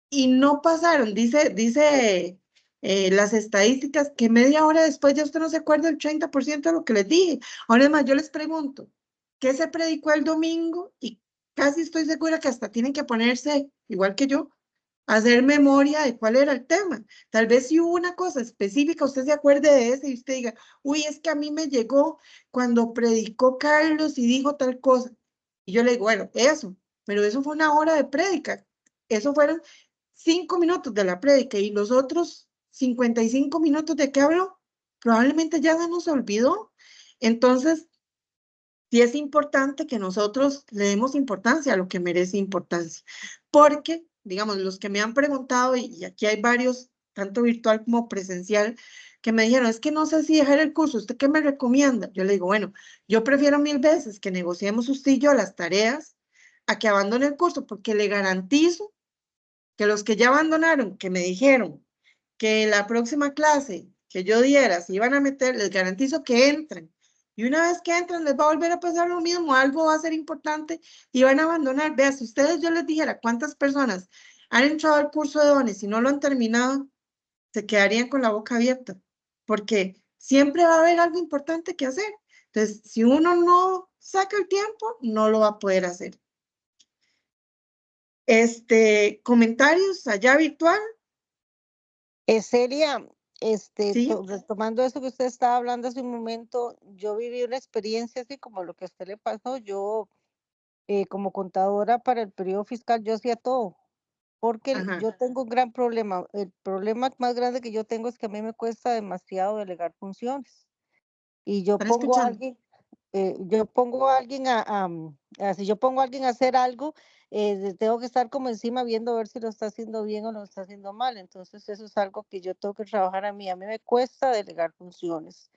y no pasaron. Dice las estadísticas que media hora después ya usted no se acuerda del 30% de lo que les dije. Ahora es más, yo les pregunto, ¿qué se predicó el domingo? Y casi estoy segura que hasta tienen que ponerse, igual que yo, a hacer memoria de cuál era el tema. Tal vez si hubo una cosa específica, usted se acuerde de ese y usted diga, uy, es que a mí me llegó cuando predicó Carlos y dijo tal cosa. Y yo le digo, bueno, eso, pero eso fue una hora de prédica. Eso fueron 5 minutos de la prédica y los otros 55 minutos de qué habló, probablemente ya se nos olvidó. Entonces, sí es importante que nosotros le demos importancia a lo que merece importancia, porque, digamos, los que me han preguntado, y aquí hay varios, tanto virtual como presencial, que me dijeron, es que no sé si dejar el curso, ¿usted qué me recomienda? Yo le digo, bueno, yo prefiero 1000 veces que negociemos usted y yo las tareas a que abandone el curso, porque le garantizo que los que ya abandonaron, que me dijeron que la próxima clase que yo diera, se iban a meter, les garantizo que entren. Y una vez que entran, les va a volver a pasar lo mismo, algo va a ser importante y van a abandonar. Vea, si ustedes yo les dijera cuántas personas han entrado al curso de dones y no lo han terminado, se quedarían con la boca abierta, porque siempre va a haber algo importante que hacer. Entonces, si uno no saca el tiempo, no lo va a poder hacer. Comentarios allá virtual. Celia, Sí. retomando eso que usted estaba hablando hace un momento, yo viví una experiencia así como lo que a usted le pasó. Yo, como contadora para el periodo fiscal, yo hacía todo, porque Ajá. yo tengo un gran problema. El problema más grande que yo tengo es que a mí me cuesta demasiado delegar funciones. Y ¿Están escuchando? yo pongo a alguien si yo pongo a alguien a hacer algo, tengo que estar como encima viendo a ver si lo está haciendo bien o lo está haciendo mal. Entonces eso es algo que yo tengo que trabajar a mí me cuesta delegar funciones.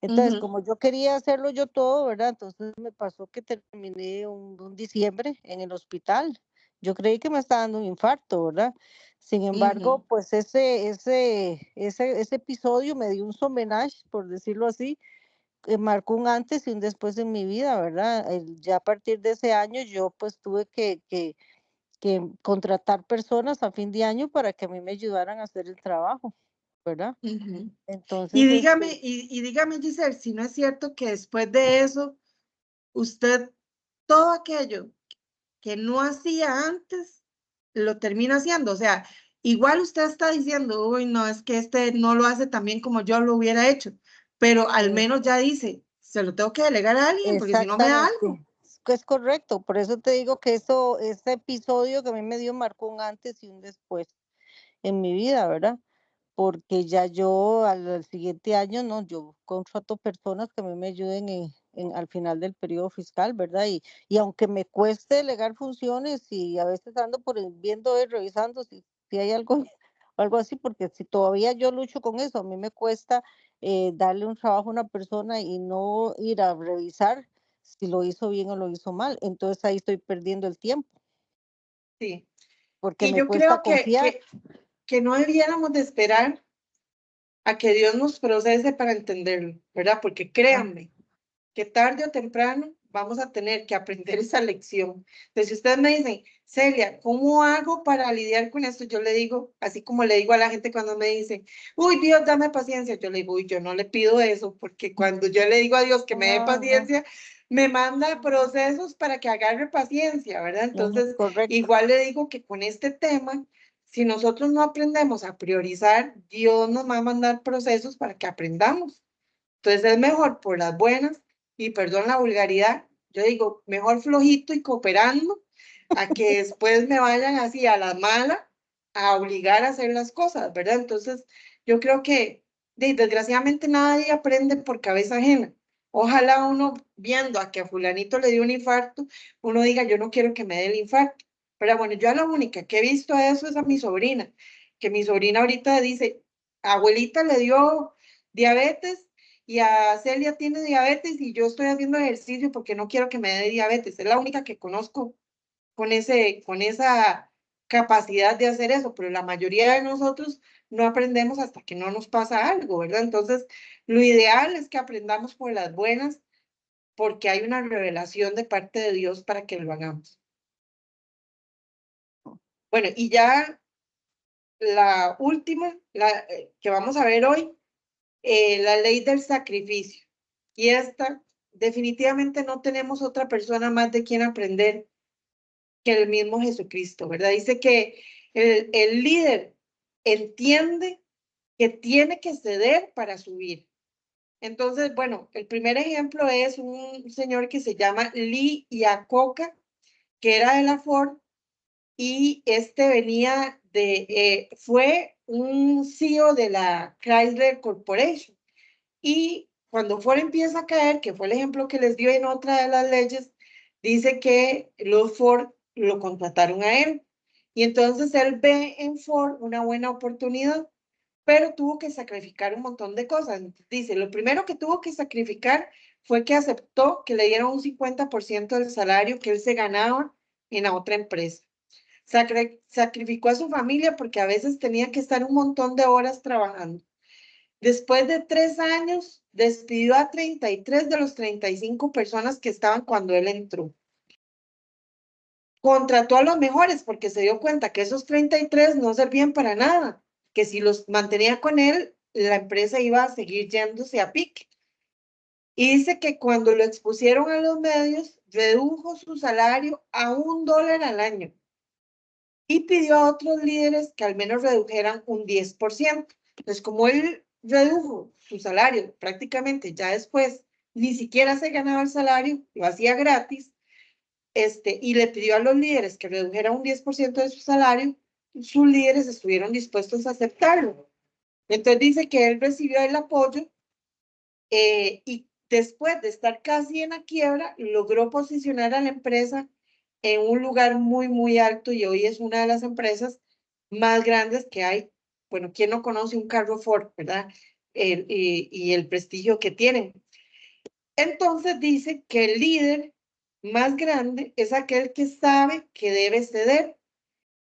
Entonces, Ujú, como yo quería hacerlo yo todo, ¿verdad? Entonces me pasó que terminé un diciembre en el hospital. Yo creí que me estaba dando un infarto, ¿verdad? Sin ujú. embargo, pues ese episodio me dio un homenaje, por decirlo así, que marcó un antes y un después en mi vida, ¿verdad? Ya a partir de ese año yo pues tuve que contratar personas a fin de año para que a mí me ayudaran a hacer el trabajo, ¿verdad? Ujú. Entonces, Y dígame, Giselle, si no es cierto que después de eso, usted todo aquello que no hacía antes, lo termina haciendo. O sea, igual usted está diciendo, uy, no, es que no lo hace tan bien como yo lo hubiera hecho, pero al eh, menos ya dice, se lo tengo que delegar a alguien, porque si no me da algo. exactamente, es correcto. Por eso te digo que ese episodio que a mí me dio marcó un antes y un después en mi vida, ¿verdad? Porque ya yo al siguiente año, no, yo contrato personas que a mí me ayuden al final del periodo fiscal, ¿verdad? Y aunque me cueste delegar funciones y a veces ando viendo, revisando si hay algo, algo así, porque si todavía yo lucho con eso, a mí me cuesta darle un trabajo a una persona y no ir a revisar si lo hizo bien o lo hizo mal. Entonces ahí estoy perdiendo el tiempo, Sí. porque Y me yo cuesta creo confiar. que no debiéramos de esperar a que Dios nos procese para entenderlo, ¿verdad? Porque Ah, créanme, que tarde o temprano vamos a tener que aprender esa lección. Entonces, si ustedes me dicen, Celia, ¿cómo hago para lidiar con esto? Yo le digo, así como le digo a la gente cuando me dicen, uy, Dios, dame paciencia, yo le digo, uy, yo no le pido eso, porque cuando yo le digo a Dios que me dé ajá, paciencia, me manda procesos para que agarre paciencia, ¿verdad? Entonces, correcto. igual le digo que con este tema, si nosotros no aprendemos a priorizar, Dios nos va a mandar procesos para que aprendamos. Entonces es mejor por las buenas, y perdón la vulgaridad, yo digo, mejor flojito y cooperando a que después me vayan así a la mala a obligar a hacer las cosas, ¿verdad? Entonces yo creo que desgraciadamente nadie aprende por cabeza ajena. Ojalá uno viendo a que a fulanito le dio un infarto, uno diga, yo no quiero que me dé el infarto. Pero bueno, yo a la única que he visto eso es a mi sobrina, que mi sobrina ahorita dice, abuelita le dio diabetes y a Celia tiene diabetes y yo estoy haciendo ejercicio porque no quiero que me dé diabetes. Es la única que conozco con esa capacidad de hacer eso, pero la mayoría de nosotros no aprendemos hasta que no nos pasa algo, ¿verdad? Entonces, lo ideal es que aprendamos por las buenas porque hay una revelación de parte de Dios para que lo hagamos. Bueno, y ya la última, que vamos a ver hoy, la ley del sacrificio. Y esta, definitivamente no tenemos otra persona más de quien aprender que el mismo Jesucristo, ¿verdad? Dice que el líder entiende que tiene que ceder para subir. Entonces, bueno, el primer ejemplo es un señor que se llama Lee Iacocca, que era de la Ford, y fue un CEO de la Chrysler Corporation. Y cuando Ford empieza a caer, que fue el ejemplo que les dio en otra de las leyes, dice que los Ford lo contrataron a él. Y entonces él ve en Ford una buena oportunidad, pero tuvo que sacrificar un montón de cosas. Dice, lo primero que tuvo que sacrificar fue que aceptó que le dieran un 50% del salario que él se ganaba en la otra empresa. Sacrificó a su familia porque a veces tenía que estar un montón de horas trabajando. Después de 3 años, despidió a 33 de los 35 personas que estaban cuando él entró. Contrató a los mejores porque se dio cuenta que esos 33 no servían para nada, que si los mantenía con él, la empresa iba a seguir yéndose a pique. Y dice que cuando lo expusieron a los medios, redujo su salario a $1 al año y pidió a otros líderes que al menos redujeran un 10%. Entonces, como él redujo su salario prácticamente ya después, ni siquiera se ganaba el salario, lo hacía gratis, y le pidió a los líderes que redujeran un 10% de su salario, sus líderes estuvieron dispuestos a aceptarlo. Entonces dice que él recibió el apoyo y después de estar casi en la quiebra, logró posicionar a la empresa en un lugar muy, muy alto y hoy es una de las empresas más grandes que hay. Bueno, ¿quién no conoce un carro Ford, verdad? Y el prestigio que tienen. Entonces dice que el líder más grande es aquel que sabe que debe ceder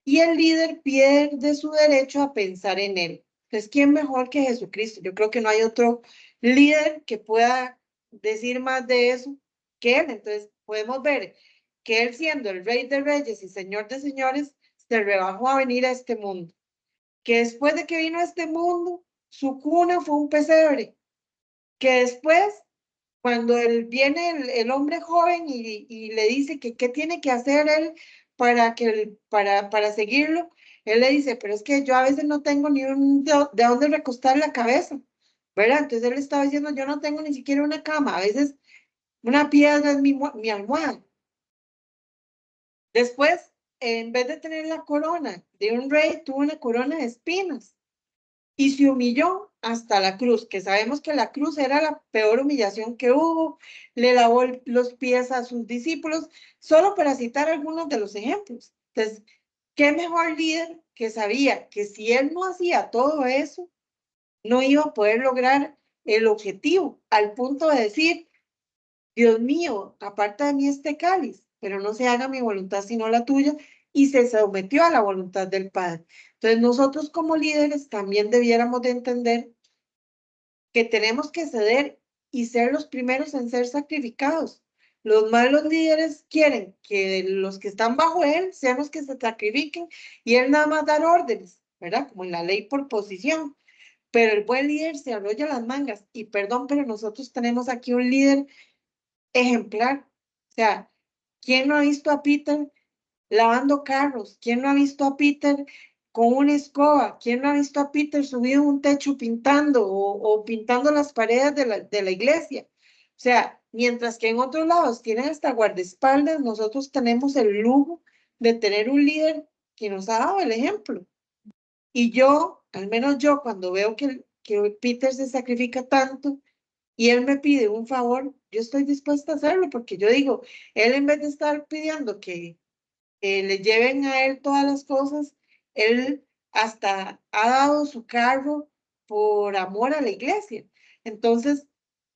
y el líder pierde su derecho a pensar en él. Entonces, ¿quién mejor que Jesucristo? Yo creo que no hay otro líder que pueda decir más de eso que él. Entonces, podemos ver que él, siendo el Rey de Reyes y Señor de Señores, se rebajó a venir a este mundo. Que después de que vino a este mundo, su cuna fue un pesebre. Que después, cuando viene el hombre joven y le dice que qué tiene que hacer él para seguirlo, él le dice, pero es que yo a veces no tengo ni de dónde recostar la cabeza, ¿verdad? Entonces él estaba diciendo, yo no tengo ni siquiera una cama, a veces una piedra es mi almohada. Después, en vez de tener la corona de un rey, tuvo una corona de espinas y se humilló hasta la cruz, que sabemos que la cruz era la peor humillación que hubo, le lavó los pies a sus discípulos, solo para citar algunos de los ejemplos. Entonces, ¿qué mejor líder que sabía que si él no hacía todo eso, no iba a poder lograr el objetivo, al punto de decir, Dios mío, aparta de mí este cáliz, pero no se haga mi voluntad sino la tuya, y se sometió a la voluntad del Padre. Entonces nosotros como líderes también debiéramos de entender que tenemos que ceder y ser los primeros en ser sacrificados. Los malos líderes quieren que los que están bajo él sean los que se sacrifiquen y él nada más dar órdenes, ¿verdad? Como en la ley por posición. Pero el buen líder se arrolla las mangas y perdón, pero nosotros tenemos aquí un líder ejemplar. O sea, ¿quién no ha visto a Peter lavando carros? ¿Quién no ha visto a Peter con una escoba? ¿Quién no ha visto a Peter subido a un techo pintando o pintando las paredes de la iglesia? O sea, mientras que en otros lados tienen hasta guardaespaldas, nosotros tenemos el lujo de tener un líder que nos ha dado el ejemplo. Y yo, al menos yo, cuando veo que Peter se sacrifica tanto, y él me pide un favor, yo estoy dispuesta a hacerlo porque yo digo, él en vez de estar pidiendo que le lleven a él todas las cosas, él hasta ha dado su carro por amor a la iglesia. Entonces,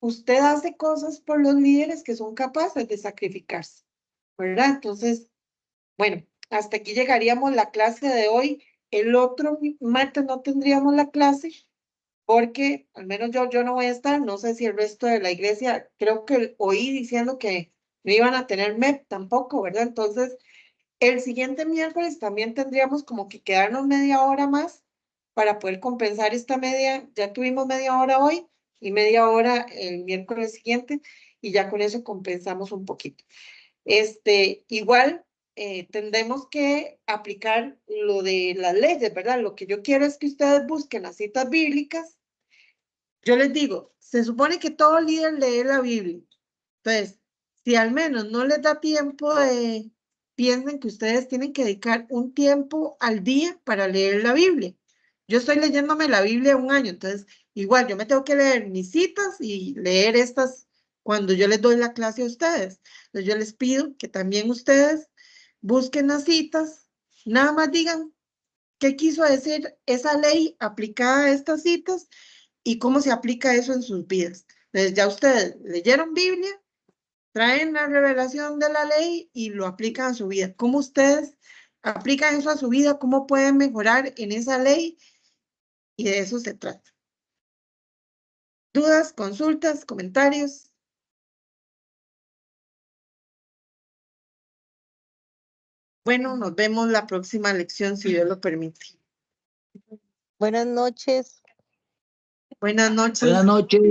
usted hace cosas por los líderes que son capaces de sacrificarse, ¿verdad? Entonces, bueno, hasta aquí llegaríamos la clase de hoy. El otro martes no tendríamos la clase porque al menos yo no voy a estar, no sé si el resto de la iglesia, creo que oí diciendo que no iban a tener MEP tampoco, ¿verdad? Entonces, el siguiente miércoles también tendríamos como que quedarnos media hora más para poder compensar esta media, ya tuvimos media hora hoy y media hora el miércoles siguiente y ya con eso compensamos un poquito. Igual tendremos que aplicar lo de las leyes, ¿verdad? Lo que yo quiero es que ustedes busquen las citas bíblicas. Yo les digo, se supone que todo líder lee la Biblia. Entonces, si al menos no les da tiempo piensen que ustedes tienen que dedicar un tiempo al día para leer la Biblia. Yo estoy leyéndome la Biblia un año, entonces igual yo me tengo que leer mis citas y leer estas cuando yo les doy la clase a ustedes. Entonces yo les pido que también ustedes busquen las citas, nada más digan qué quiso decir esa ley aplicada a estas citas y cómo se aplica eso en sus vidas. Entonces ya ustedes leyeron Biblia, traen la revelación de la ley y lo aplican a su vida. ¿Cómo ustedes aplican eso a su vida? ¿Cómo pueden mejorar en esa ley? Y de eso se trata. ¿Dudas, consultas, comentarios? Bueno, nos vemos la próxima lección, si Dios lo permite. Buenas noches. Buenas noches. Buenas noches.